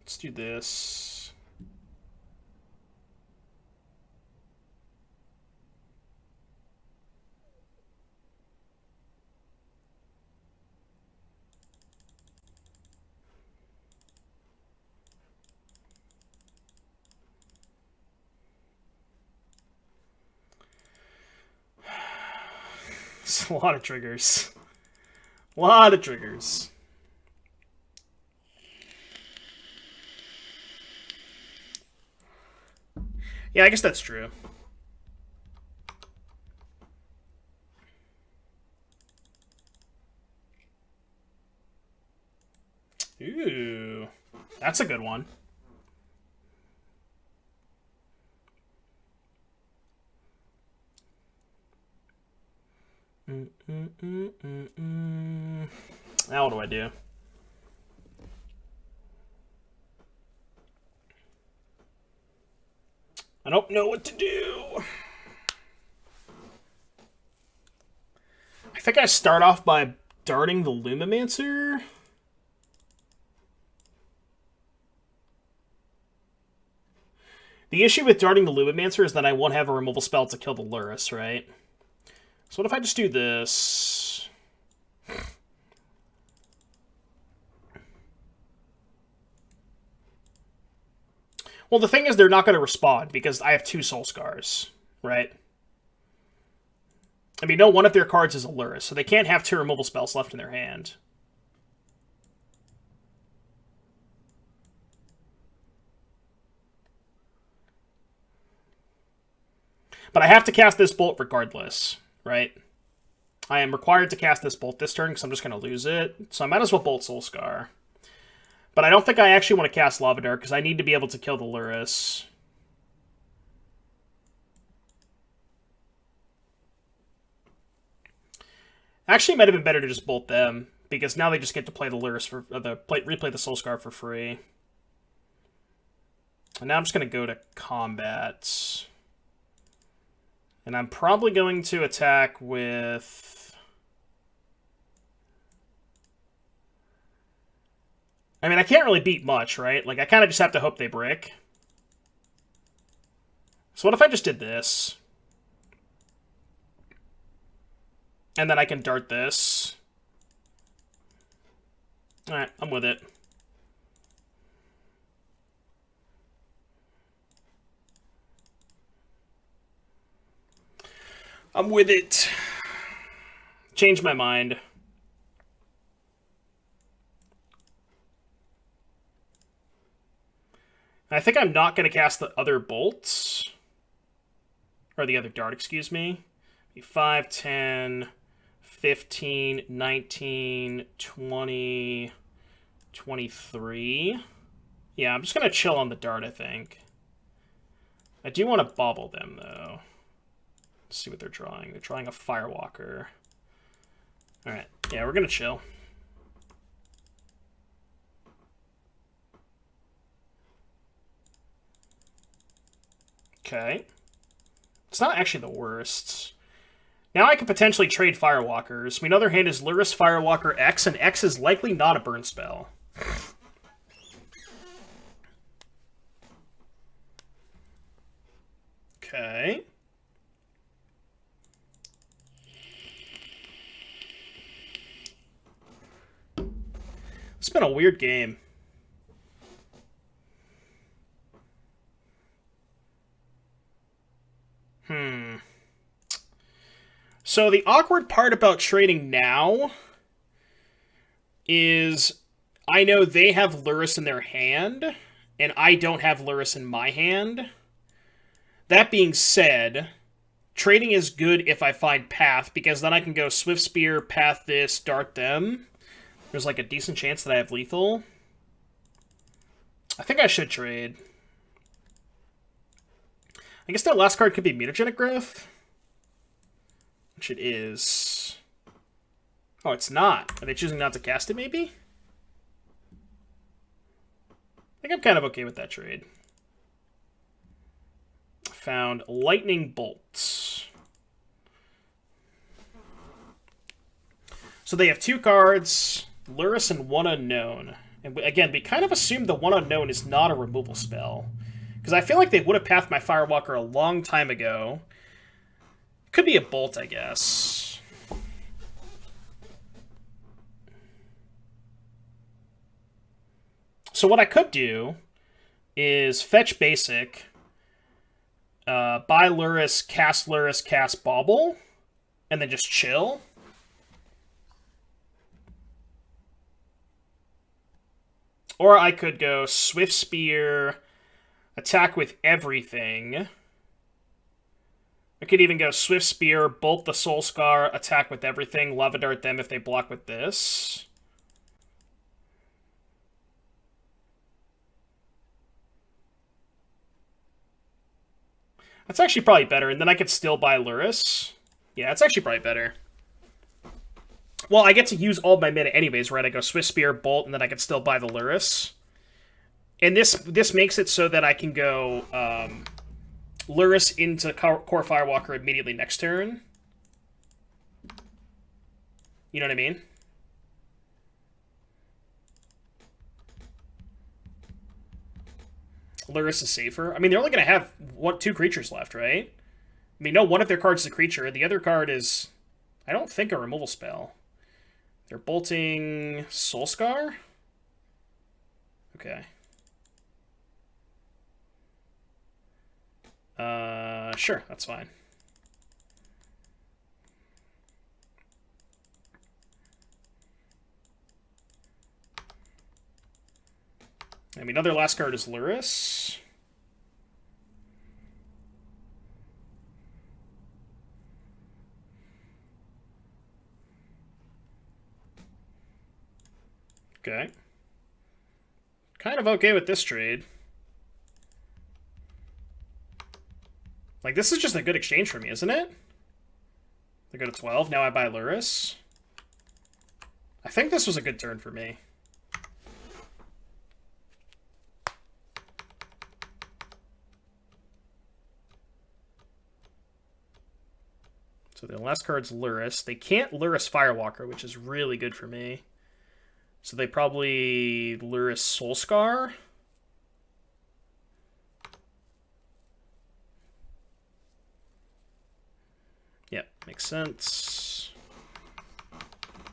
Speaker 1: Let's do this. It's a lot of triggers. A lot of triggers. Yeah, I guess that's true. Ooh, that's a good one. Now what do I do? I don't know what to do. I think I start off by darting the Lumimancer. The issue with darting the Lumimancer is that I won't have a removal spell to kill the Luris, right? So what if I just do this? Well, the thing is they're not going to respond because I have 2 Soul Scars, right? I mean, no one of their cards is a Luris, so they can't have 2 removal spells left in their hand. But I have to cast this bolt regardless, right? I am required to cast this bolt this turn because I'm just going to lose it. So I might as well bolt Soul Scar. But I don't think I actually want to cast Lava Dart because I need to be able to kill the Luris. Actually, it might have been better to just bolt them because now they just get to play the Luris for replay the Soul Scar for free. And now I'm just going to go to combat. And I'm probably going to attack with... I mean, I can't really beat much, right? Like, I kind of just have to hope they brick. So what if I just did this? And then I can dart this. Alright, I'm with it. I'm with it. Change my mind. I think I'm not going to cast the other bolts. Or the other dart, excuse me. 5, 10, 15, 19, 20, 23. Yeah, I'm just going to chill on the dart, I think. I do want to bobble them, though. Let's see what they're drawing. They're drawing a Firewalker. Alright, yeah, we're going to chill. Okay. It's not actually the worst. Now I could potentially trade Firewalkers. I mean, other hand is Luris, Firewalker, X, and X is likely not a burn spell. Okay. It's been a weird game. So the awkward part about trading now is I know they have Lurrus in their hand, and I don't have Lurrus in my hand. That being said, trading is good if I find Path, because then I can go Swift Spear, Path this, Dart them. There's like a decent chance that I have lethal. I think I should trade. I guess that last card could be Mutagenic Growth. Which it is. Oh, it's not. Are they choosing not to cast it, maybe? I think I'm kind of okay with that trade. Found Lightning Bolts. So they have 2 cards, Lurrus and 1 Unknown. And again, we kind of assumed the 1 Unknown is not a removal spell. Because I feel like they would have pathed my Firewalker a long time ago. Could be a Bolt, I guess. So what I could do is fetch basic, buy Lurrus, cast Bauble, and then just chill. Or I could go Swift Spear, attack with everything. I could even go Swift Spear, bolt the Soul Scar, attack with everything, Lava Dart them if they block with this. That's actually probably better, and then I could still buy Lurrus. Yeah, it's actually probably better. Well, I get to use all my mana anyways, right? I go Swift Spear, Bolt, and then I can still buy the Lurrus. And this makes it so that I can go Lurrus into Core Firewalker immediately next turn. You know what I mean? Lurrus is safer. I mean, they're only going to have 2 creatures left, right? I mean, no, one of their cards is a creature. The other card is, I don't think, a removal spell. They're bolting Soulscar? Okay. Sure, that's fine. I mean, other last card is Lurrus. Okay. Kind of okay with this trade. Like, this is just a good exchange for me, isn't it? I go to 12, now I buy Lurrus. I think this was a good turn for me. So the last card's Lurrus. They can't Lurrus Firewalker, which is really good for me. So they probably Lurrus Soulscar. Yep, makes sense.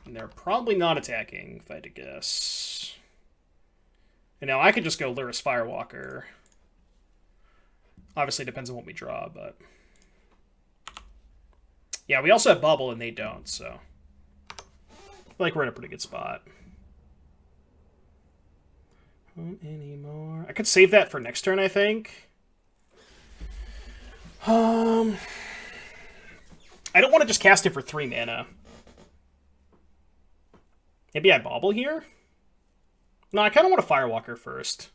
Speaker 1: And they're probably not attacking, if I had to guess. And now I could just go Lurrus Firewalker. Obviously, it depends on what we draw, but... Yeah, we also have Bubble, and they don't, so... I feel like we're in a pretty good spot. Anymore. I could save that for next turn, I think. I don't want to just cast it for 3 mana. Maybe I Bauble here? No, I kind of want a Firewalker first.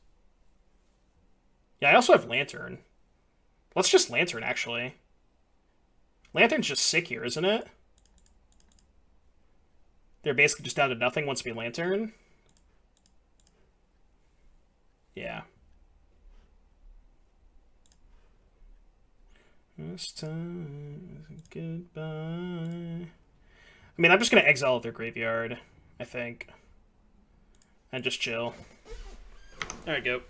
Speaker 1: Yeah, I also have Lantern. Let's just Lantern, actually. Lantern's just sick here, isn't it? They're basically just down to nothing once we Lantern. Yeah. This time is goodbye. I mean, I'm just going to exile their graveyard, I think. And just chill. Alright, go.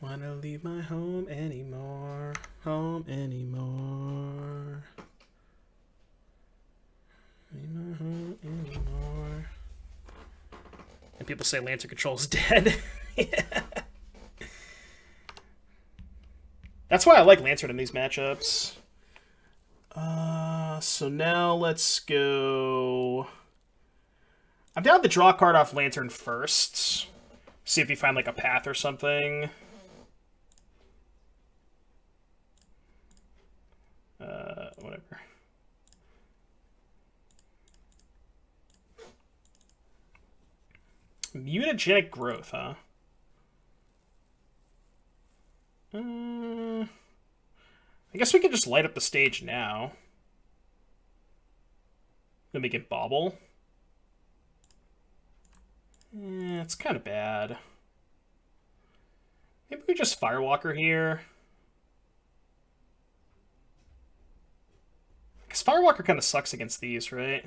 Speaker 1: Wanna leave my home anymore. Home anymore. Leave my home anymore. And people say Lantern Control's dead. Yeah. That's why I like Lantern in these matchups. So now let's go... I'm down to draw a card off Lantern first. See if you find, like, a path or something. Whatever. Mutagenic growth, huh? I guess we can just light up the stage now. Then we can bobble. It's kind of bad. Maybe we just Firewalker here. Because Firewalker kind of sucks against these, right?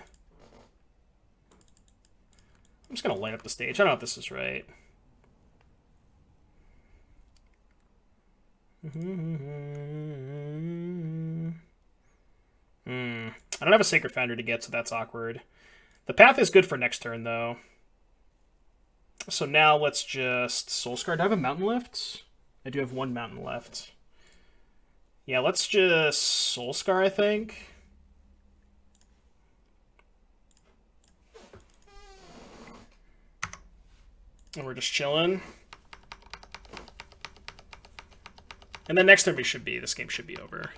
Speaker 1: I'm just going to light up the stage. I don't know if this is right. I don't have a Sacred Founder to get, so that's awkward. The path is good for next turn, though. So now let's just Soulscar. Do I have a Mountain left? I do have one Mountain left. Yeah, let's just Soulscar, I think. And we're just chilling. And then next turn this game should be over.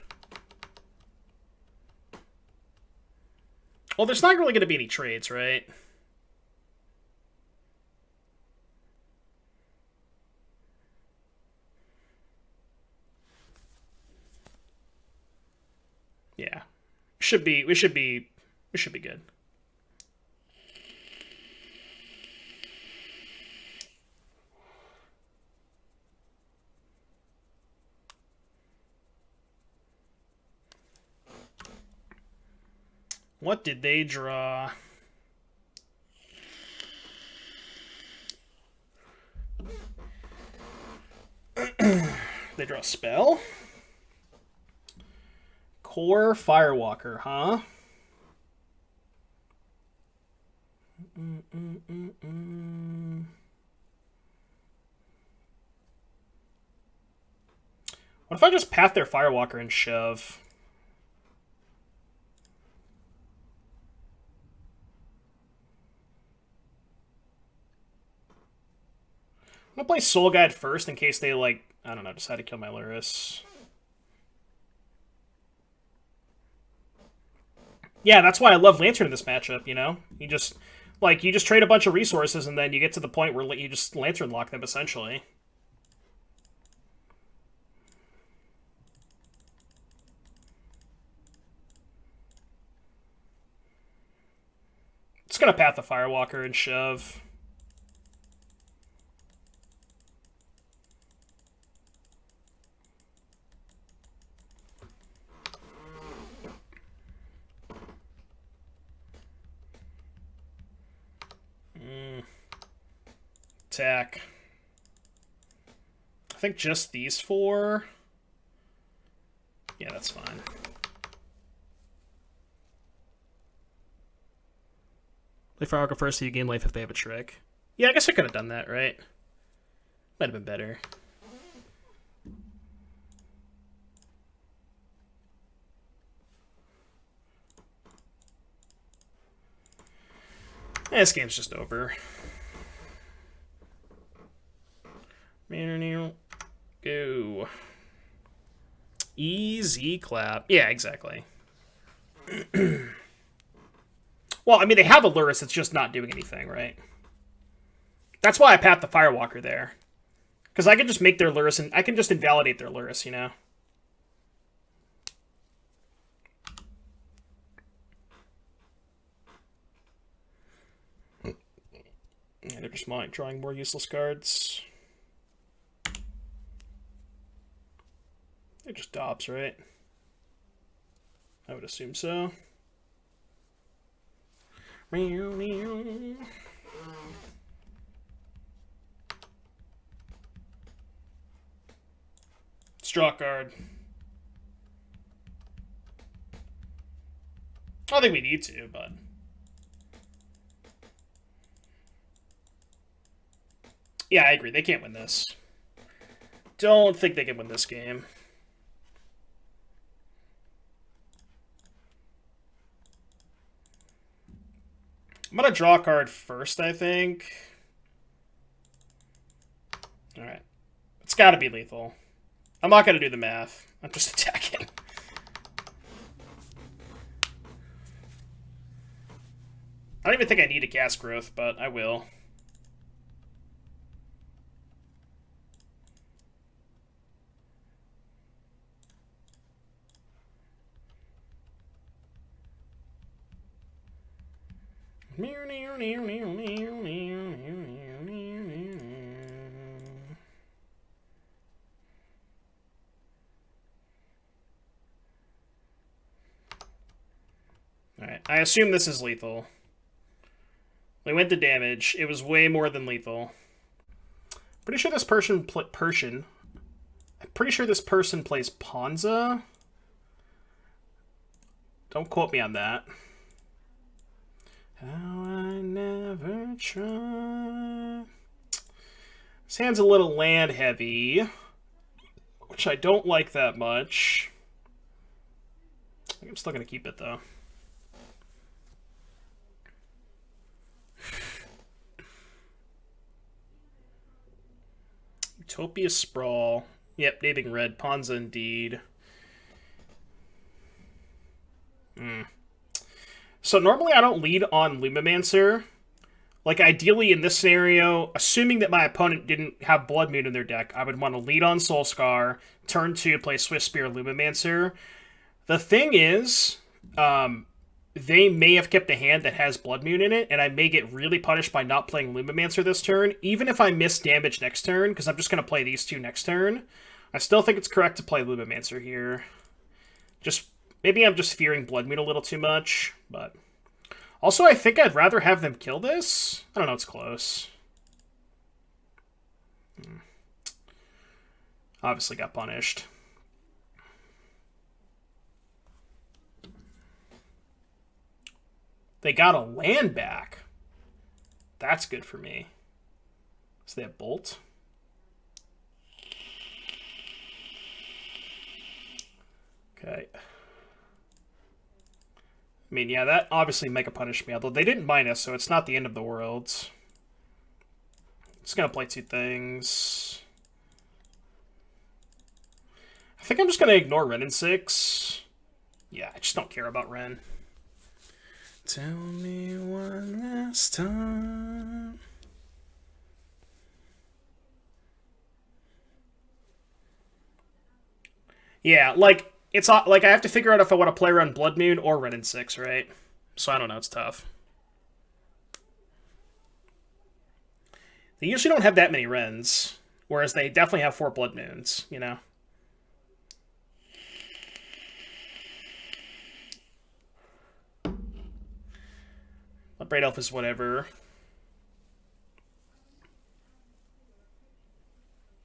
Speaker 1: Well, there's not really going to be any trades, right? Yeah. We should be good. What did they draw? They draw a spell? Core Firewalker, huh? What if I just path their Firewalker and shove? I'm gonna play Soul Guide first in case they, like, I don't know, decide to kill my Lurrus. Yeah, that's why I love Lantern in this matchup, you know? You just trade a bunch of resources and then you get to the point where you just Lantern lock them, essentially. Just gonna path the Firewalker and shove. Attack. I think just these four. Yeah, that's fine. Play Firewalker first so you gain life if they have a trick. Yeah, I guess I could have done that, right? Might have been better. This game's just over. Go. Easy clap. Yeah, exactly. Well, I mean, they have a Lurrus, it's just not doing anything, right? That's why I path the Firewalker there. Because I can just make their Lurrus, and I can just invalidate their Lurrus, you know? Yeah, they're just drawing more useless cards. They're just Dobbs, right? I would assume so. Straw card. I don't think we need to, but... Yeah, I agree. They can't win this. Don't think they can win this game. I'm gonna draw a card first, I think. Alright. It's gotta be lethal. I'm not gonna do the math. I'm just attacking. I don't even think I need a gas growth, but I will. Alright, I assume this is lethal. We went to damage. It was way more than lethal. Pretty sure this person I'm pretty sure this person plays Ponza. Don't quote me on that. How I never try. This hand's a little land heavy, which I don't like that much. I'm still gonna keep it though. Utopia Sprawl. Yep, naming red. Ponza indeed. So normally I don't lead on Lumimancer. Like, ideally in this scenario, assuming that my opponent didn't have Blood Moon in their deck, I would want to lead on Soulscar, turn 2, play Swift Spear, Lumimancer. The thing is, they may have kept a hand that has Blood Moon in it, and I may get really punished by not playing Lumimancer this turn, even if I miss damage next turn, because I'm just going to play these two next turn. I still think it's correct to play Lumimancer here. Maybe I'm just fearing Blood Moon a little too much, but... Also, I think I'd rather have them kill this. I don't know, it's close. Obviously got punished. They got a land back. That's good for me. So they have Bolt. Okay. I mean, yeah, that obviously Mega Punish me, although they didn't minus, so it's not the end of the world. Just gonna play two things. I think I'm just gonna ignore Ren in 6. Yeah, I just don't care about Ren. Tell me one last time. Yeah, like... It's like I have to figure out if I want to play around Blood Moon or Ren in 6, right? So I don't know, it's tough. They usually don't have that many Rens, whereas they definitely have 4 Blood Moons, you know? But Braid Elf is whatever.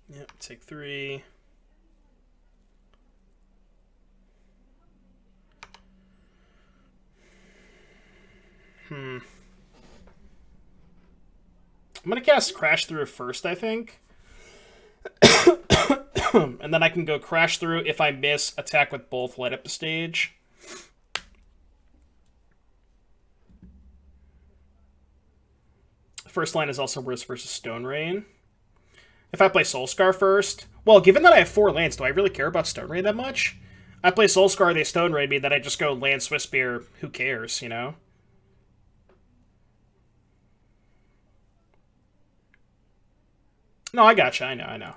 Speaker 1: Yep, take 3. I'm going to cast Crash Through first, I think. And then I can go Crash Through. If I miss, attack with both, light up the stage. First line is also Risk versus Stone Rain. If I play Soulscar first... Well, given that I have 4 lands, do I really care about Stone Rain that much? I play Soulscar, they Stone Rain me, then I just go land Swift Spear. Who cares, you know? No, I gotcha. I know.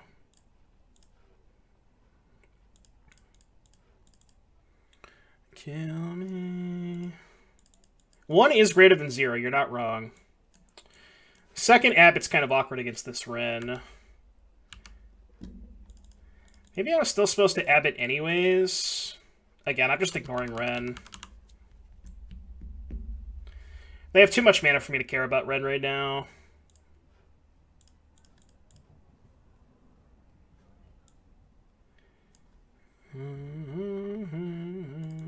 Speaker 1: Kill me. 1 is greater than 0. You're not wrong. Second Abbott's kind of awkward against this Ren. Maybe I was still supposed to Abbott anyways. Again, I'm just ignoring Ren. They have too much mana for me to care about Ren right now.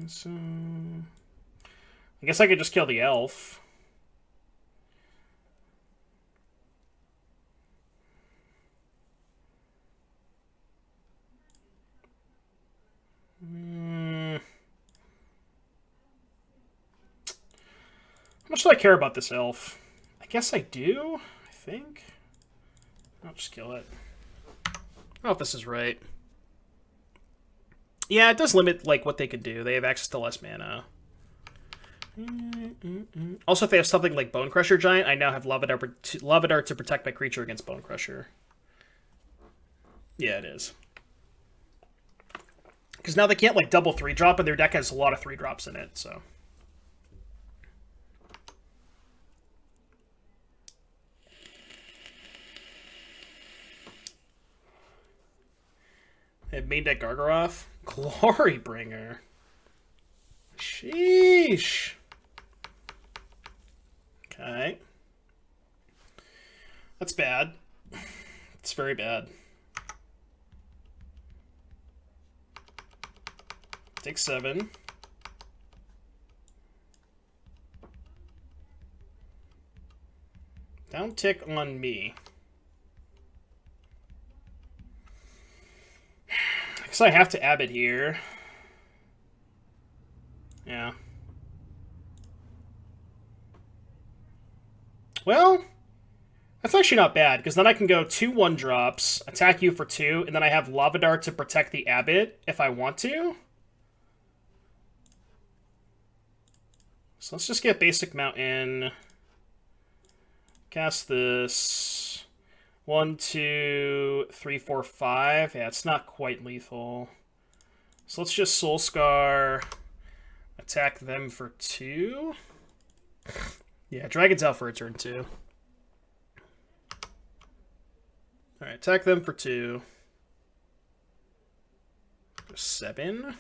Speaker 1: So, I guess I could just kill the elf. How much do I care about this elf? I guess I do, I think. I'll just kill it. I don't know if this is right. Yeah, it does limit like what they could do. They have access to less mana. Also, if they have something like Bone Crusher Giant, I now have Lava Dart to protect my creature against Bone Crusher. Yeah, it is. Because now they can't like double 3-drop, and their deck has a lot of 3-drops in it, so... They have main deck Gargaroth. Glorybringer. Sheesh. Okay. That's bad. It's very bad. Take 7. Down tick on me. I guess I have to Abbot here. Yeah. Well, that's actually not bad, because then I can go 2 1-drops, attack you for 2, and then I have Lava Dart to protect the Abbot if I want to. So let's just get Basic Mountain. Cast this. 1, 2, 3, 4, 5. Yeah, it's not quite lethal. So let's just Soul Scar. Attack them for 2. Yeah, Dragon's out for a turn 2. Alright, attack them for 2. 7.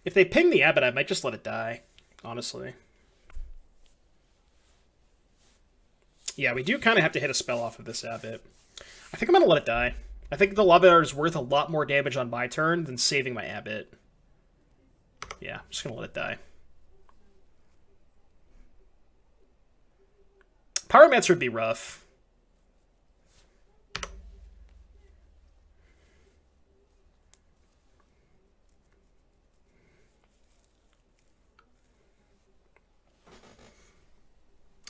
Speaker 1: If they ping the Abbot, I might just let it die, honestly. Yeah, we do kind of have to hit a spell off of this Abbot. I think I'm going to let it die. I think the Lava Dart is worth a lot more damage on my turn than saving my Abbot. Yeah, I'm just going to let it die. Pyromancer would be rough.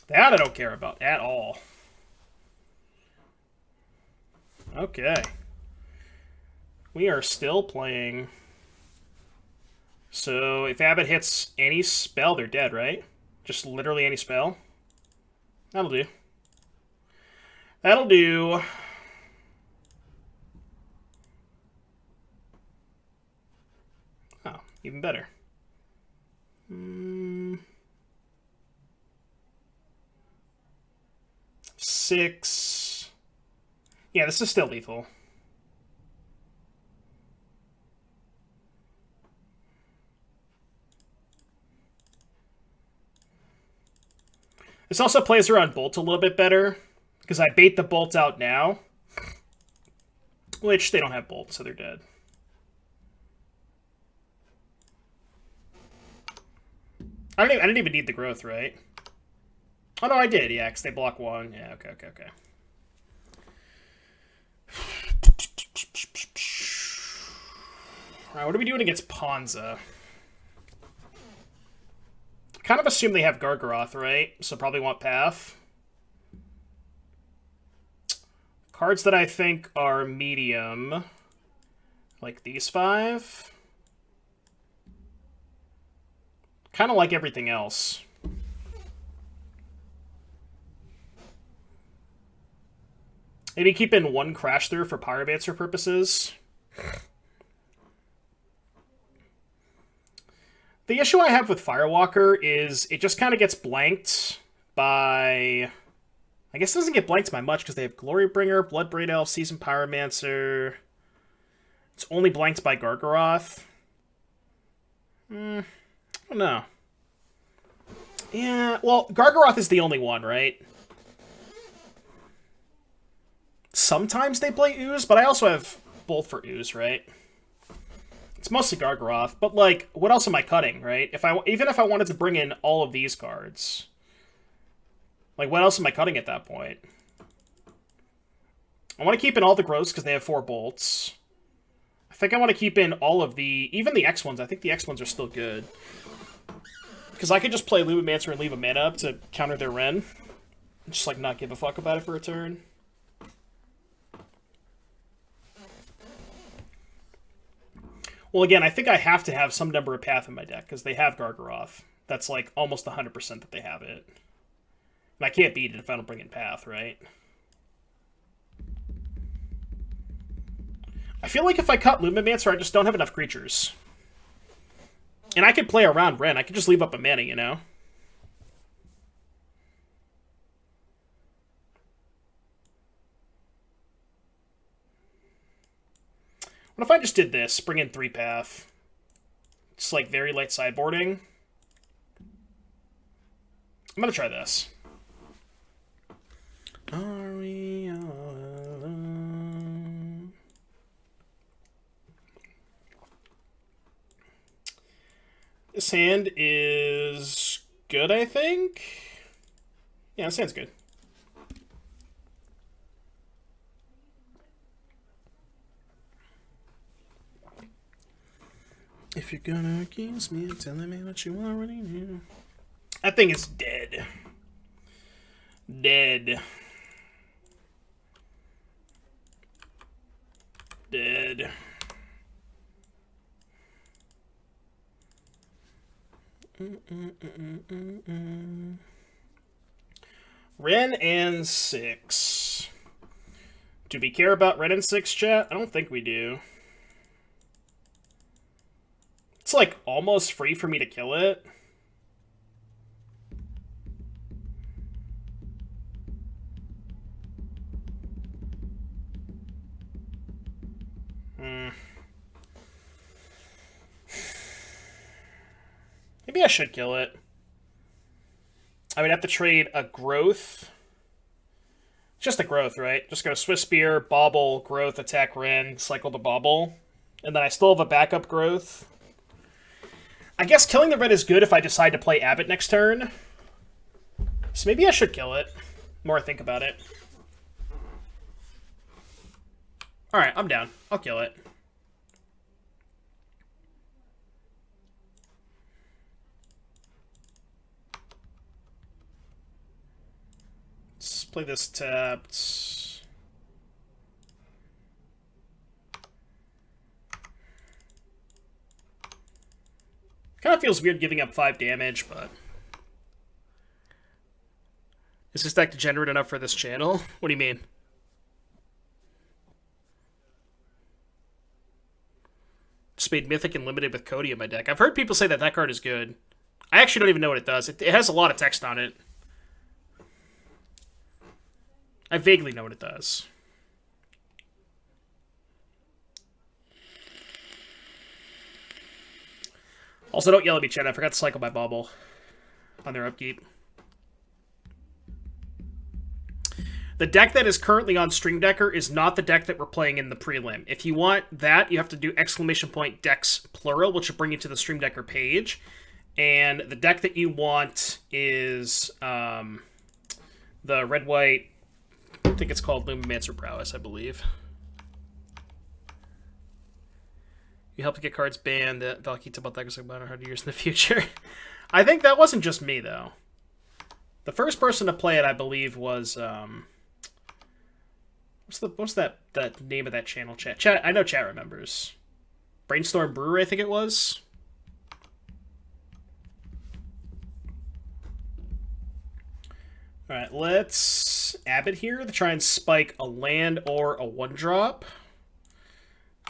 Speaker 1: That I don't care about at all. Okay. We are still playing. So if Abbot hits any spell, they're dead, right? Just literally any spell? That'll do. That'll do. Oh, even better. 6. Yeah, this is still lethal. This also plays around Bolt a little bit better, because I bait the Bolt out now, which they don't have Bolt, so they're dead. I didn't even need the growth, right? Oh, no, I did, yeah, because they block 1. Yeah, okay. Alright, what are we doing against Ponza? Kind of assume they have Gargaroth, right? So probably want Path. Cards that I think are medium, like these 5. Kind of like everything else. Maybe keep in 1 Crash Through for Pyromancer purposes. The issue I have with Firewalker is it just kind of gets blanked by... I guess it doesn't get blanked by much because they have Glorybringer, Bloodbraid Elf, Seasoned Pyromancer. It's only blanked by Gargaroth. I don't know. Yeah, well, Gargaroth is the only one, right? Sometimes they play Ooze, but I also have Bolt for Ooze, right? It's mostly Gargaroth, but like, what else am I cutting, right? Even if I wanted to bring in all of these cards, like, what else am I cutting at that point? I want to keep in all the growths because they have 4 bolts. I think I want to keep in all of even the X ones. I think the X ones are still good. Because I could just play Lumimancer and leave a mana up to counter their Ren. Just, like, not give a fuck about it for a turn. Well, again, I think I have to have some number of Path in my deck, because they have Gargaroth. That's, like, almost 100% that they have it. And I can't beat it if I don't bring in Path, right? I feel like if I cut Lumimancer, I just don't have enough creatures. And I could play around Ren. I could just leave up a mana, you know? What if I just did this? Bring in 3 Path. Just like very light sideboarding. I'm gonna try this. Are we all alone? This hand is good, I think. Yeah, this hand's good. If you're gonna accuse me of telling me what you already knew. That thing is dead. Dead. Dead. Ren and 6. Do we care about Ren and 6, chat? I don't think we do. It's like almost free for me to kill it. Maybe I should kill it. I would have to trade a growth. Just a growth, right? Just go Swiss Spear, Bauble, growth, attack Ren, cycle the Bauble. And then I still have a backup growth. I guess killing the red is good if I decide to play Abbott next turn. So maybe I should kill it. The more I think about it. Alright, I'm down. I'll kill it. Let's play this tapped. Kind of feels weird giving up 5 damage, but... Is this deck degenerate enough for this channel? What do you mean? Just made Mythic and Limited with Cody in my deck. I've heard people say that that card is good. I actually don't even know what it does. It has a lot of text on it. I vaguely know what it does. Also, don't yell at me, Chet. I forgot to cycle my Bauble on their upkeep. The deck that is currently on Stream Decker is not the deck that we're playing in the prelim. If you want that, you have to do ! Decks plural, which will bring you to the Stream Decker page. And the deck that you want is the red-white, I think it's called Lumimancer Prowess, I believe. You helped to get cards banned that Valkyrie about that about 100 years in the future. I think that wasn't just me, though. The first person to play it, I believe, was what's that name of that channel? Chat. I know chat remembers. Brainstorm Brewer, I think it was. All right, let's Abbott here to try and spike a land or a 1-drop.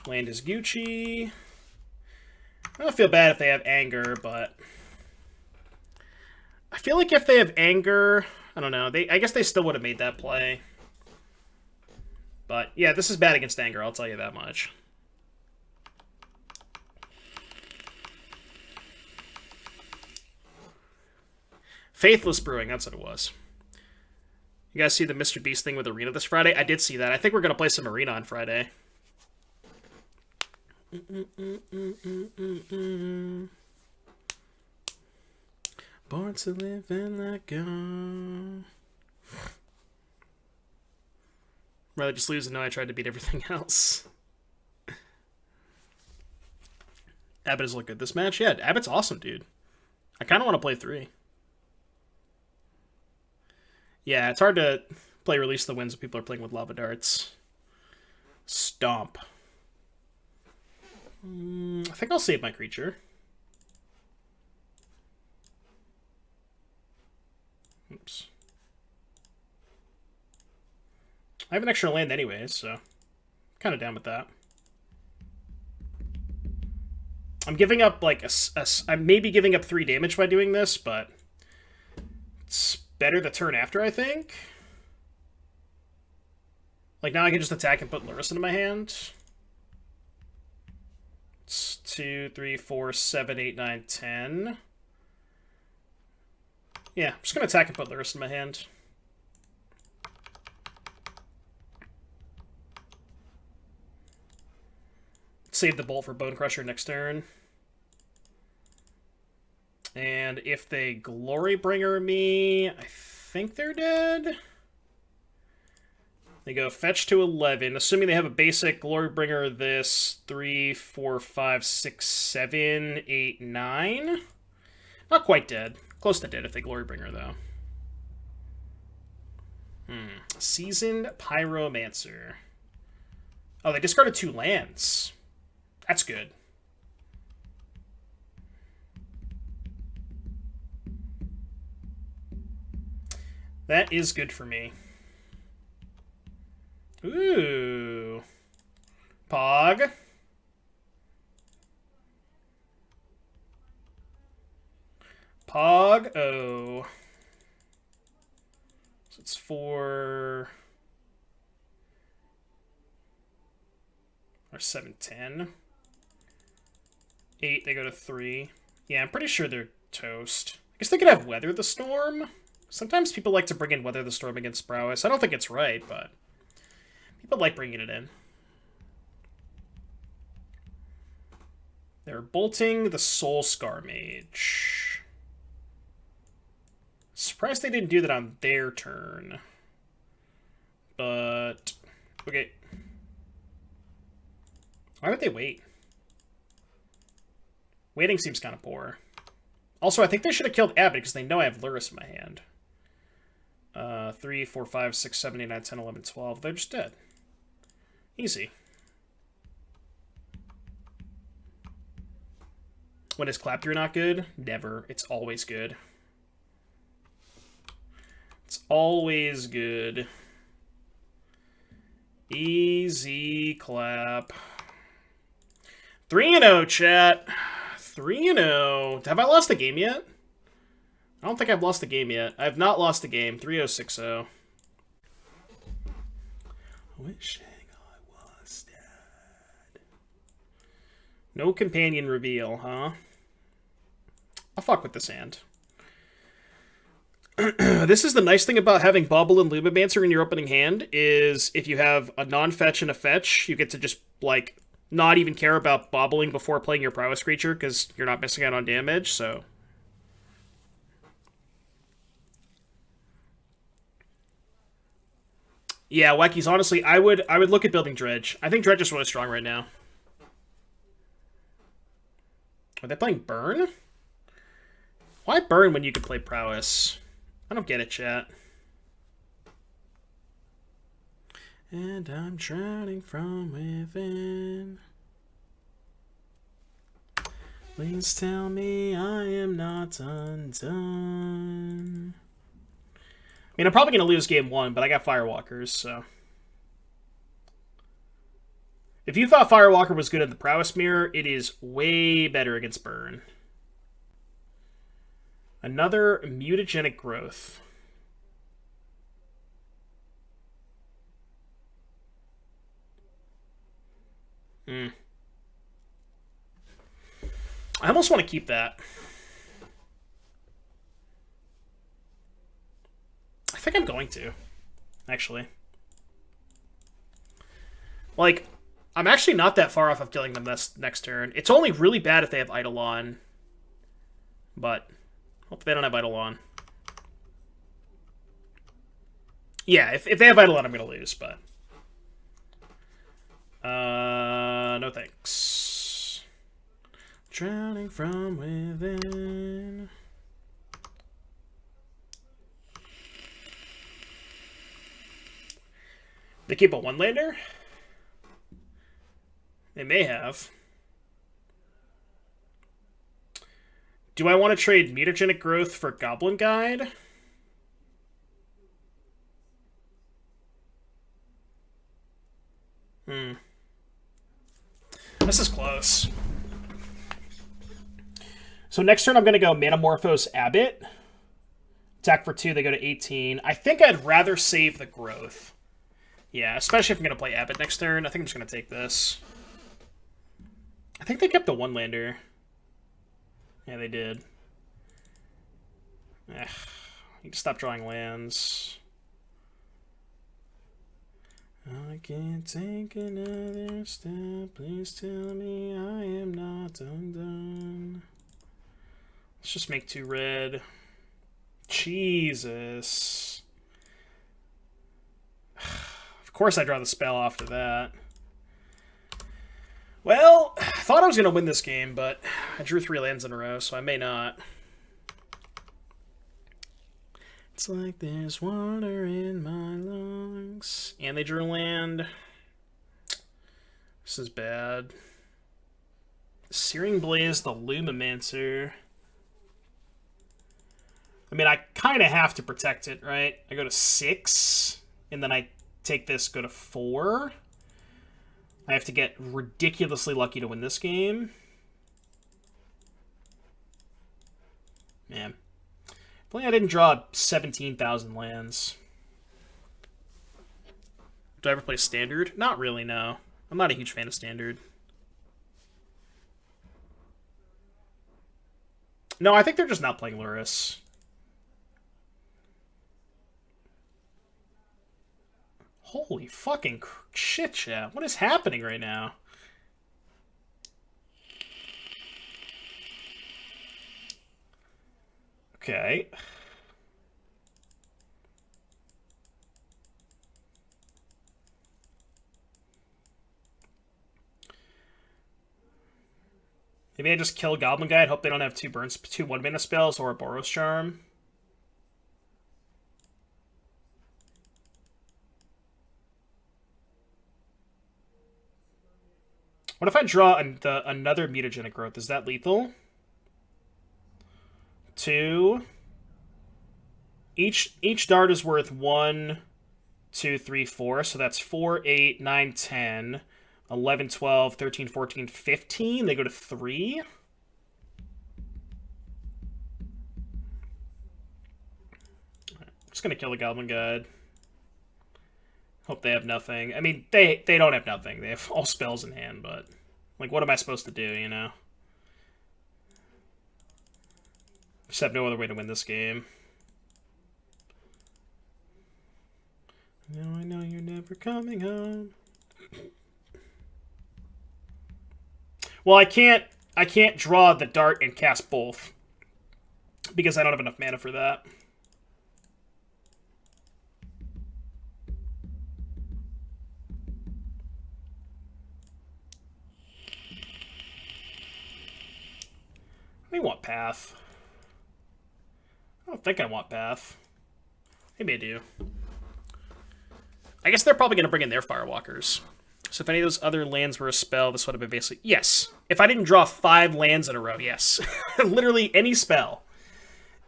Speaker 1: Land is Gucci. I don't feel bad if they have Anger, but I feel like if they have Anger, I don't know. I guess they still would have made that play. But yeah, this is bad against Anger, I'll tell you that much. Faithless Brewing, that's what it was. You guys see the Mr. Beast thing with Arena this Friday? I did see that. I think we're going to play some Arena on Friday. Born to live and let go. Rather just lose and know I tried to beat everything else. Abbott has looked good this match. Yeah, Abbott's awesome, dude. I kind of want to play 3. Yeah, it's hard to play Release the Winds when people are playing with Lava Darts. Stomp. I think I'll save my creature. Oops. I have an extra land anyways, so kind of down with that. I'm giving up like I'm maybe giving up 3 damage by doing this, but it's better the turn after, I think. Like now I can just attack and put Lurrus into my hand. It's 2, 3, 4, 7, 8, 9, 10. Yeah, I'm just gonna attack and put Lurrus in my hand. Save the Bolt for Bone Crusher next turn. And if they Glorybringer me, I think they're dead. They go fetch to 11, assuming they have a basic Glorybringer this 3, 4, 5, 6, 7, 8, 9. Not quite dead. Close to dead if they Glorybringer, though. Seasoned Pyromancer. Oh, they discarded 2 lands. That's good. That is good for me. Ooh. Pog. Pog. Oh. So it's 4... or 7, 10. 8, they go to 3. Yeah, I'm pretty sure they're toast. I guess they could have Weather the Storm. Sometimes people like to bring in Weather the Storm against Prowess. I don't think it's right, but people like bringing it in. They're bolting the Soul Scar Mage. Surprised they didn't do that on their turn. But, okay. Why would they wait? Waiting seems kind of poor. Also, I think they should have killed Abbott because they know I have Lurrus in my hand. 3, 4, 5, 6, 7, 8, 9, 10, 11, 12. They're just dead. Easy. When is Claptree not good? Never. It's always good. It's always good. Easy clap. 3-0, chat. 3-0. Have I lost the game yet? I don't think I've lost the game yet. I have not lost the game. 3-0-6-0. Wishing I was dead. No companion reveal, huh? I'll fuck with this hand. This is the nice thing about having Bubble and Lumimancer in your opening hand, is if you have a non-fetch and a fetch, you get to just, like, not even care about bobbling before playing your Prowess creature, because you're not missing out on damage, so... Yeah, Wackies, honestly, I would look at building Dredge. I think Dredge is really strong right now. Are they playing Burn? Why Burn when you could play Prowess? I don't get it, chat. And I'm drowning from within. Please tell me I am not undone. I mean, I'm probably going to lose game 1, but I got Firewalkers, so... If you thought Firewalker was good in the Prowess mirror, it is way better against Burn. Another mutagenic growth. I almost want to keep that. I think I'm going to, actually. Like, I'm actually not that far off of killing them this next turn. It's only really bad if they have Eidolon. But, hope they don't have Eidolon. Yeah, if they have Eidolon, I'm going to lose, but... no thanks. Drowning from within. They keep a one-lander? They may have. Do I want to trade Mutagenic Growth for Goblin Guide? This is close. So next turn I'm going to go Manamorphose Abbot. Attack for 2, they go to 18. I think I'd rather save the growth. Yeah, especially if I'm going to play Abbot next turn. I think I'm just going to take this. I think they kept the one-lander. Yeah, they did. You can stop drawing lands. I can't take another step. Please tell me I am not undone. Let's just make 2 red. Jesus. Of course I draw the spell after that. Well, I thought I was going to win this game, but I drew 3 lands in a row, so I may not. It's like there's water in my lungs. And they drew land. This is bad. Searing Blaze, the Lumimancer. I mean, I kind of have to protect it, right? I go to 6, and then I take this, go to 4. I have to get ridiculously lucky to win this game. Man. If only I didn't draw 17,000 lands. Do I ever play Standard? Not really, no. I'm not a huge fan of Standard. No, I think they're just not playing Lurrus. Holy fucking shit, chat. What is happening right now? Okay. Maybe I just kill Goblin Guide, hope they don't have 2 burns, 2 1-mana spells, or a Boros Charm. What if I draw another Mutagenic Growth? Is that lethal? 2. Each dart is worth 1, 2, 3, 4. So that's 4, 8, 9, 10, 11, 12, 13, 14, 15. They go to 3. I'm just going to kill the Goblin Guide. Hope they have nothing. I mean, they don't have nothing. They have all spells in hand, but like, what am I supposed to do, you know? Just have no other way to win this game. Now I know you're never coming home. Well, I can't draw the dart and cast both because I don't have enough mana for that. I want Path. I don't think I want Path. Maybe I do. I guess they're probably going to bring in their Firewalkers. So if any of those other lands were a spell, this would have been basically... Yes. If I didn't draw 5 lands in a row, yes. Literally any spell.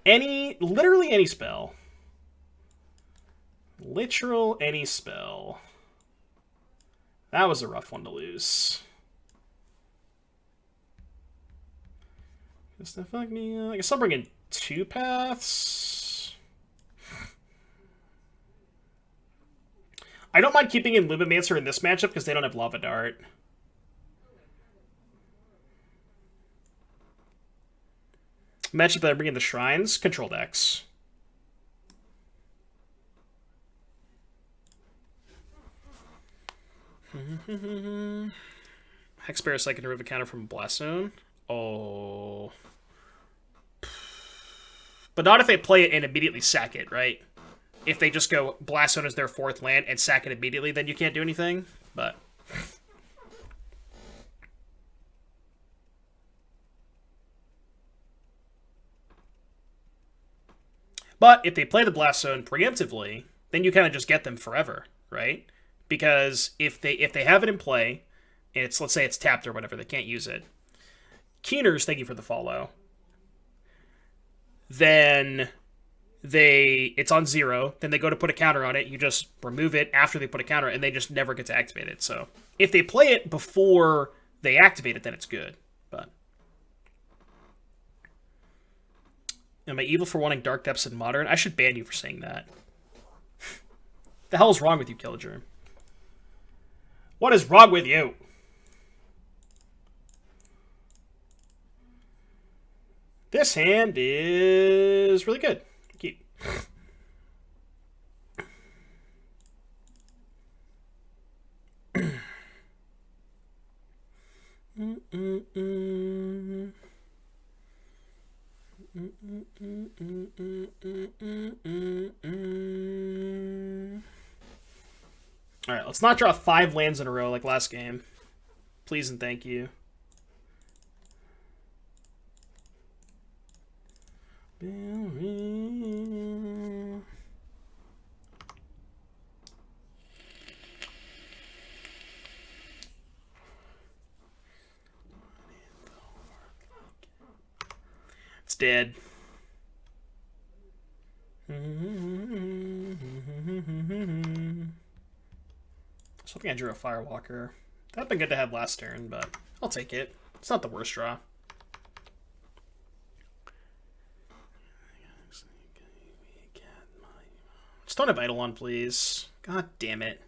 Speaker 1: Literally any spell. Literal any spell. That was a rough one to lose. Just to fuck me up. I guess I'll bring in 2 paths. I don't mind keeping in Lumimancer in this matchup because they don't have Lava Dart. Matchup that I bring in the Shrines, Control decks. Hexbear Psychic remove a counter from Blast Zone. Oh. But not if they play it and immediately sack it, right? If they just go Blast Zone as their 4th land and sack it immediately, then you can't do anything. But if they play the Blast Zone preemptively, then you kind of just get them forever, right? because if they have it in play, and let's say it's tapped or whatever, they can't use it. Keeners, thank you for the follow. Then it's on 0. Then they go to put a counter on it. You just remove it after they put a counter, and they just never get to activate it. So if they play it before they activate it, then it's good. But am I evil for wanting Dark Depths in Modern? I should ban you for saying that. The hell is wrong with you, Killagerm? What is wrong with you? This hand is really good. Keep. Alright, let's not draw 5 lands in a row like last game. Please and thank you. It's dead. Something I drew a Firewalker. That'd been good to have last turn, but I'll take it. It's not the worst draw. Just don't have Eidolon, please. God damn it.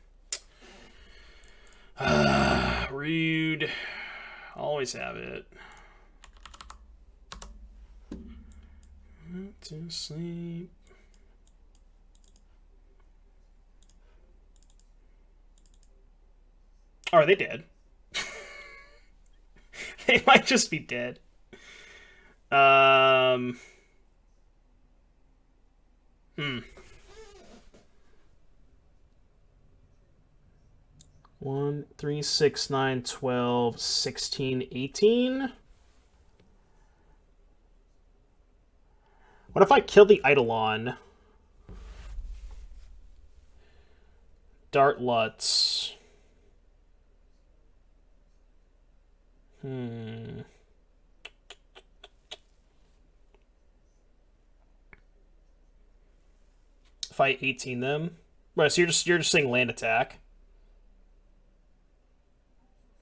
Speaker 1: Rude. Always have it. To sleep. Oh, are they dead? They might just be dead. Hmm. 1, 3, 6, 9, 12, 16, 18. What if I kill the Eidolon? Dart Lutz. If I 18 them. Right, so you're just saying land attack.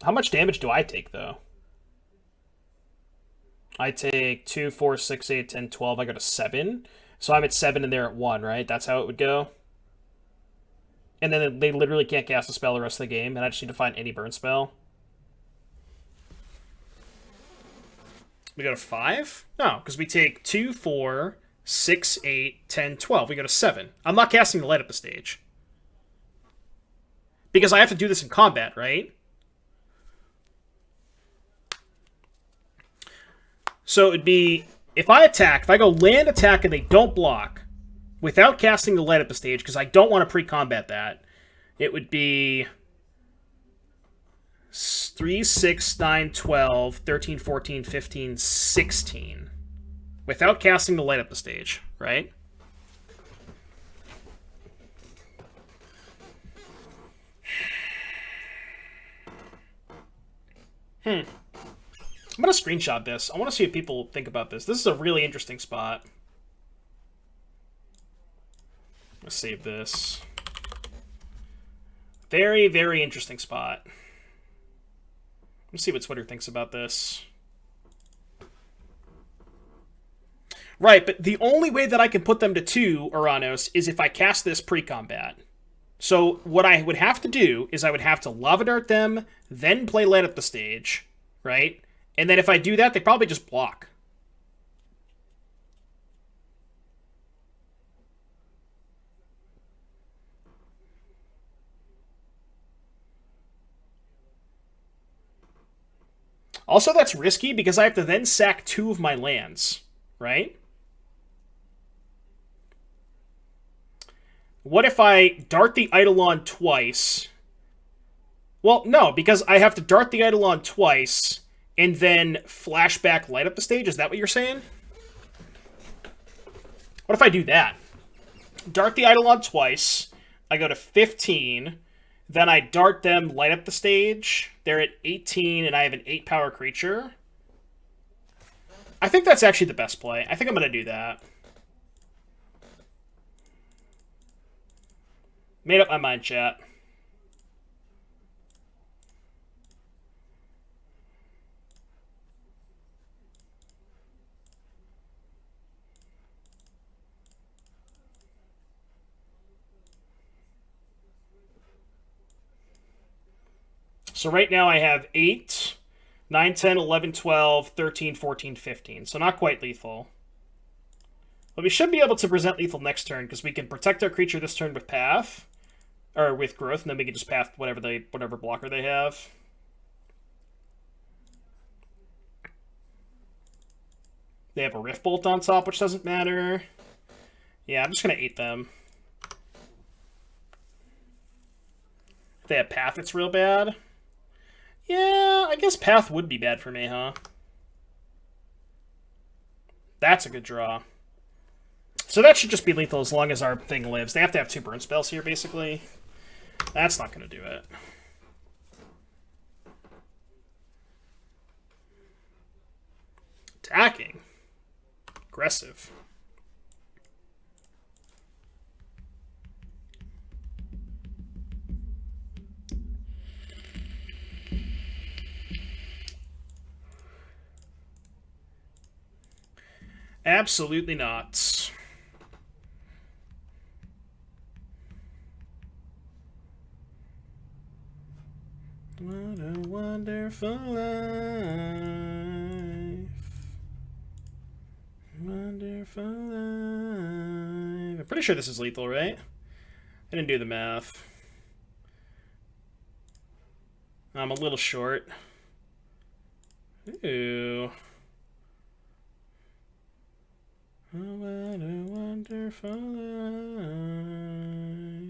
Speaker 1: How much damage do I take though? I take 2, 4, 6, 8, 10, 12. I go to 7. So I'm at 7 and they're at 1, right? That's how it would go. And then they literally can't cast a spell the rest of the game, and I just need to find any burn spell. We go to 5? No, because we take 2, 4, 6, 8, 10, 12. We go to 7. I'm not casting the light up the stage. Because I have to do this in combat, right? So it'd be, if I attack, if I go land attack and they don't block, without casting the light up the stage, because I don't want to pre-combat that, it would be 3, 6, 9, 12, 13, 14, 15, 16. Without casting the light up the stage, right? I'm going to screenshot this. I want to see what people think about this. This is a really interesting spot. Let's save this. Very, very interesting spot. Let's see what Twitter thinks about this. Right, but the only way that I can put them to 2, Oranos, is if I cast this pre-combat. So what I would have to do is I would have to Lava Dart them, then play Light Up the Stage, right? And then if I do that, they probably just block. Also, that's risky because I have to then sack 2 of my lands, right? What if I dart the Eidolon twice? Well, no, because I have to dart the Eidolon twice and then flashback light up the stage. Is that what you're saying? What if I do that? Dart the Eidolon twice. I go to 15. Then I dart them, light up the stage. They're at 18, and I have an 8 power creature. I think that's actually the best play. I think I'm going to do that. Made up my mind, chat. So right now I have 8, 9, 10, 11, 12, 13, 14, 15. So not quite lethal. But we should be able to present lethal next turn, because we can protect our creature this turn with Path. Or with Growth, and then we can just path whatever blocker they have. They have a Rift Bolt on top, which doesn't matter. Yeah, I'm just going to 8 them. If they have Path, it's real bad. Yeah, I guess Path would be bad for me, huh? That's a good draw. So that should just be lethal as long as our thing lives. They have to have 2 burn spells here, basically. That's not going to do it. Attacking. Aggressive. Absolutely not. What a wonderful life. Wonderful life. I'm pretty sure this is lethal, right? I didn't do the math. I'm a little short. Ooh. Oh, what a wonderful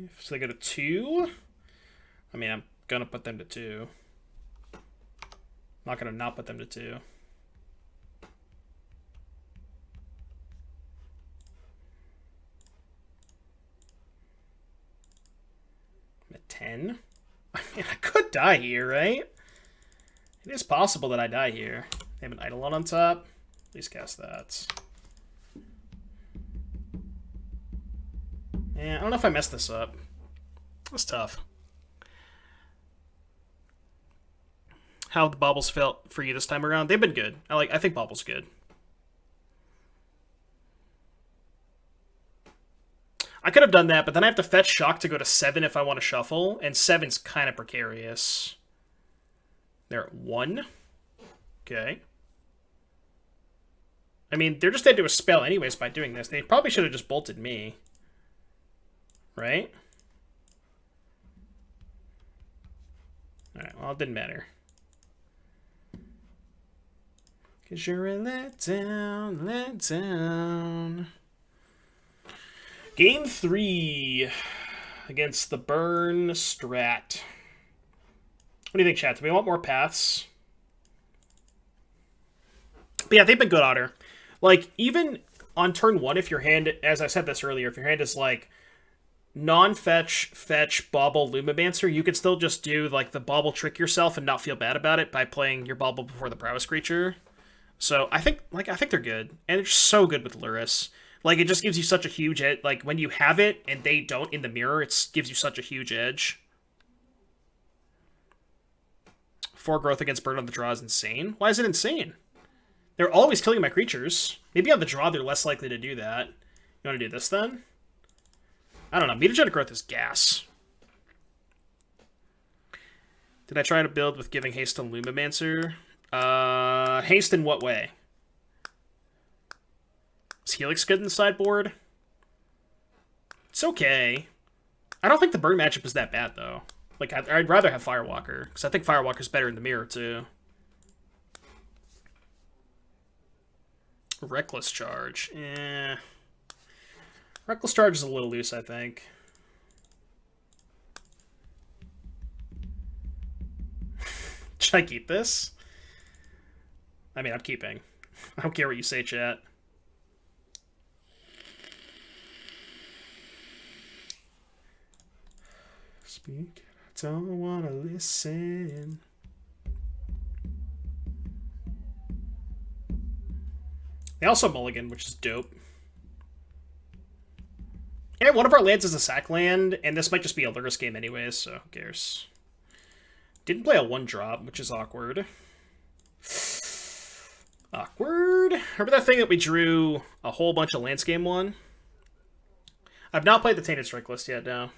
Speaker 1: life. So they go to 2? I mean, I'm gonna put them to 2. I'm not gonna not put them to 2. I'm at 10? I mean, I could die here, right? It is possible that I die here. They have an Eidolon on top. Please cast that. Yeah, I don't know if I messed this up. That's tough. How the baubles felt for you this time around? They've been good. I think Bauble's good. I could have done that, but then I have to fetch Shock to go to 7 if I want to shuffle, and 7's kind of precarious. They're at 1. Okay. I mean, they're just into a spell anyways by doing this. They probably should have just bolted me. Right? Alright, well, it didn't matter. Because you're a letdown, letdown. Game 3 against the Burn Strat. What do you think, chat? Do we want more paths? But yeah, they've been good, Otter. Like, even on turn 1, if your hand, as I said this earlier, if your hand is like non-fetch, fetch, bauble, Lumimancer, you could still just do like the bauble trick yourself and not feel bad about it by playing your bauble before the prowess creature. So I think they're good, and they're just so good with Luris. Like, it just gives you such a huge edge. Like, when you have it and they don't in the mirror, it gives you such a huge edge. 4 growth against Burn on the draw is insane. Why is it insane? They're always killing my creatures. Maybe on the draw they're less likely to do that. You want to do this then? I don't know. Mutagenic growth is gas. Did I try to build with giving haste on Lumimancer? Haste in what way? Is Helix good in the sideboard? It's okay. I don't think the burn matchup is that bad, though. Like, I'd rather have Firewalker, because I think Firewalker's better in the mirror, too. Reckless Charge. Eh. Reckless Charge is a little loose, I think. Should I keep this? I mean, I'm keeping. I don't care what you say, chat. Speak Don't wanna listen. They also mulligan, which is dope. Yeah, one of our lands is a sack land, and this might just be a Lurrus game anyways, so who cares? Didn't play a 1-drop, which is awkward. Awkward. Remember that thing that we drew a whole bunch of lands game one? I've not played the Tainted Strike list yet, no.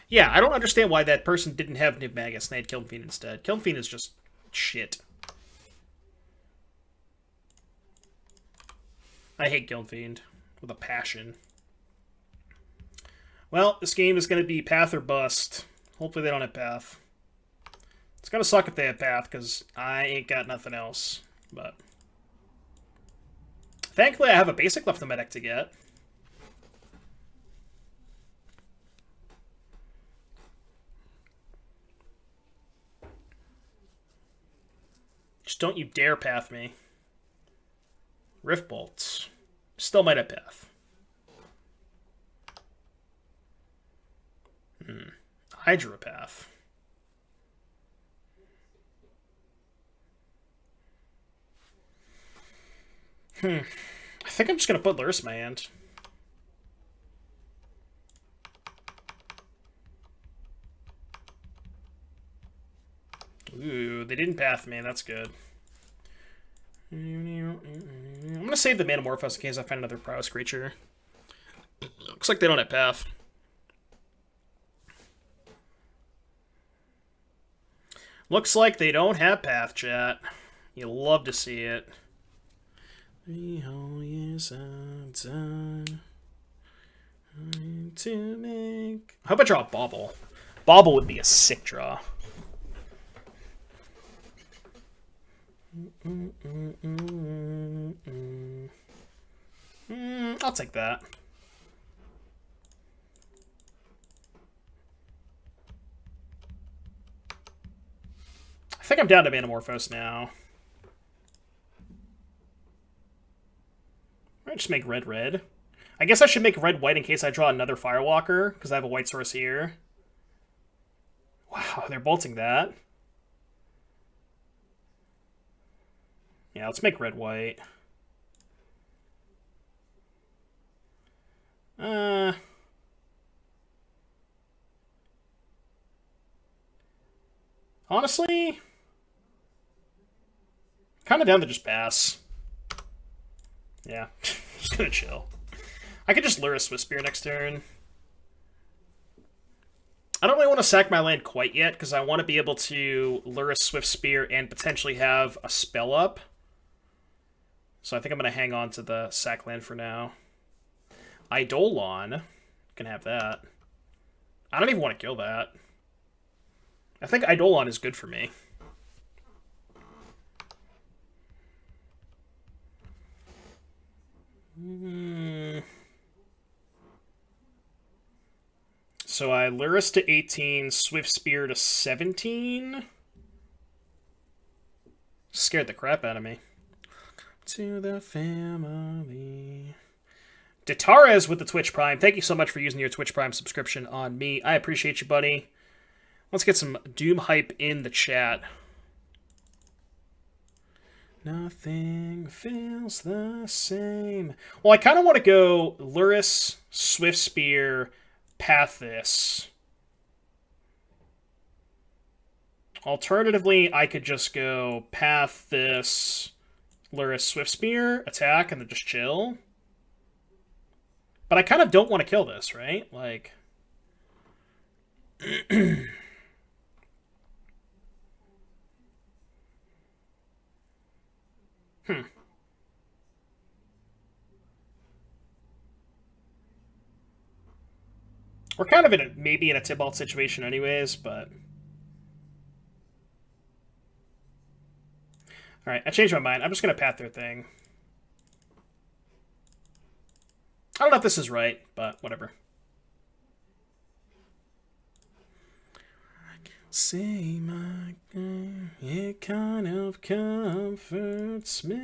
Speaker 1: Yeah, I don't understand why that person didn't have Niv Magus and they had Kiln Fiend instead. Kiln Fiend is just shit. I hate Kiln Fiend with a passion. Well, this game is going to be Path or Bust. Hopefully they don't have Path. It's going to suck if they have Path, because I ain't got nothing else. But thankfully I have a basic left in my deck to get. Just don't you dare Path me. Rift Bolts. Still might have Path. I drew a Path. I think I'm just going to put Lurrus in my hand. Ooh, they didn't Path me. That's good. I'm going to save the Manamorphose in case I find another Prowess creature. Looks like they don't have Path. Looks like they don't have Path, chat. You love to see it. 3 whole years of time to make... I hope I draw a Bauble. Bauble would be a sick draw. I'll take that. I think I'm down to Manamorphose now. I just make red. I guess I should make red-white in case I draw another Firewalker, because I have a white source here. Wow, they're bolting that. Yeah, let's make red-white. Honestly, kind of down to just pass. Yeah, just gonna chill. I could just Lurrus Swiftspear next turn. I don't really want to sack my land quite yet, because I want to be able to Lurrus Swiftspear and potentially have a spell up. So I think I'm going to hang on to the sack land for now. Eidolon can have that. I don't even want to kill that. I think Eidolon is good for me. So I Lurrus to 18, Swiftspear to 17. Scared the crap out of me. To the family. Datares with the Twitch Prime. Thank you so much for using your Twitch Prime subscription on me. I appreciate you, buddy. Let's get some Doom hype in the chat. Nothing feels the same. Well, I kind of want to go Lurrus, Swiftspear, Path this. Alternatively, I could just go Path this, Lurrus Swiftspear, attack, and then just chill. But I kind of don't want to kill this, right? Like... We're kind of in a, maybe in a Tybalt situation anyways, but... Alright, I changed my mind. I'm just going to Path their thing. I don't know if this is right, but whatever. I can say my name, it kind of comforts me.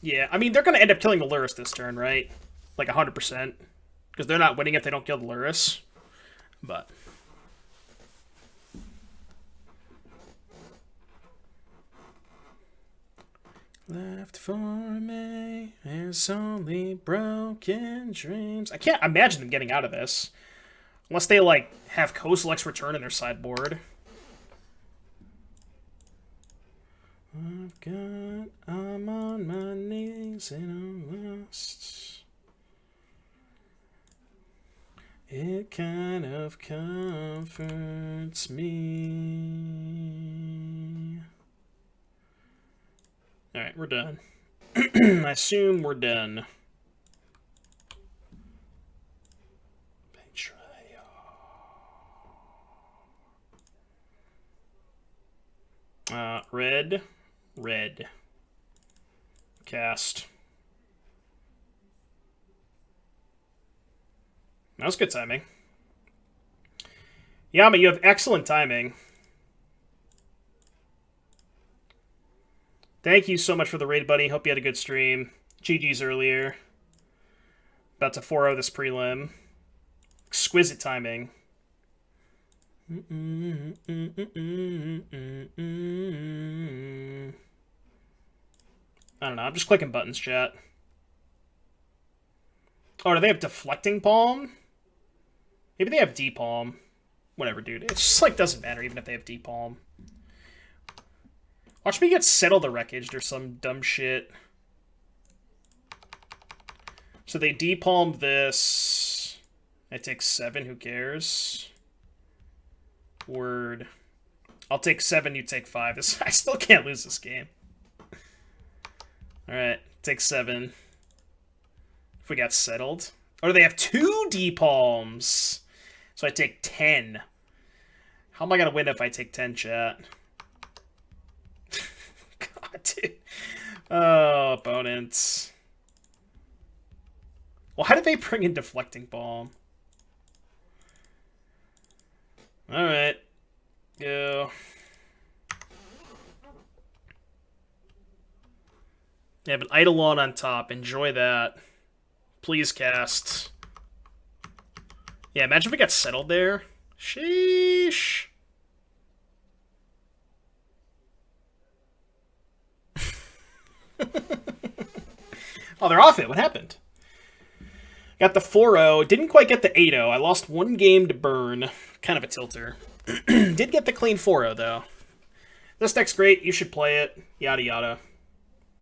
Speaker 1: Yeah, I mean, they're going to end up killing the Lurrus this turn, right? Like 100%. Because they're not winning if they don't kill the Lurrus. But... Left for me is only broken dreams. I can't imagine them getting out of this. Unless they, like, have Kozilek's Return in their sideboard. I'm on my knees and I'm lost. It kind of comforts me. Alright, we're done. I assume we're done. Red. Cast. That was good timing. Yama, you have excellent timing. Thank you so much for the raid, buddy. Hope you had a good stream. GG's earlier. About to 4-0 this prelim. Exquisite timing. I don't know. I'm just clicking buttons, chat. Oh, do they have Deflecting Palm? Maybe they have D-Palm. Whatever, dude. It's just, like, doesn't matter even if they have D-Palm. Watch me get settled or wreckaged or some dumb shit. So they D-Palmed this. I take 7, who cares? Word. I'll take 7, you take 5. I still can't lose this game. Alright, take 7. If we got settled. Or do they have 2 D-Palms? So I take 10. How am I going to win if I take 10, chat? God, dude. Oh, opponents. Well, how did they bring in Deflecting Palm? Alright. Go. They have an Eidolon on top. Enjoy that. Please cast. Yeah, imagine if we got settled there. Sheesh. Oh, they're off it. What happened? Got the 4-0. Didn't quite get the 8-0. I lost 1 game to burn. Kind of a tilter. Did get the clean 4-0, though. This deck's great. You should play it. Yada, yada.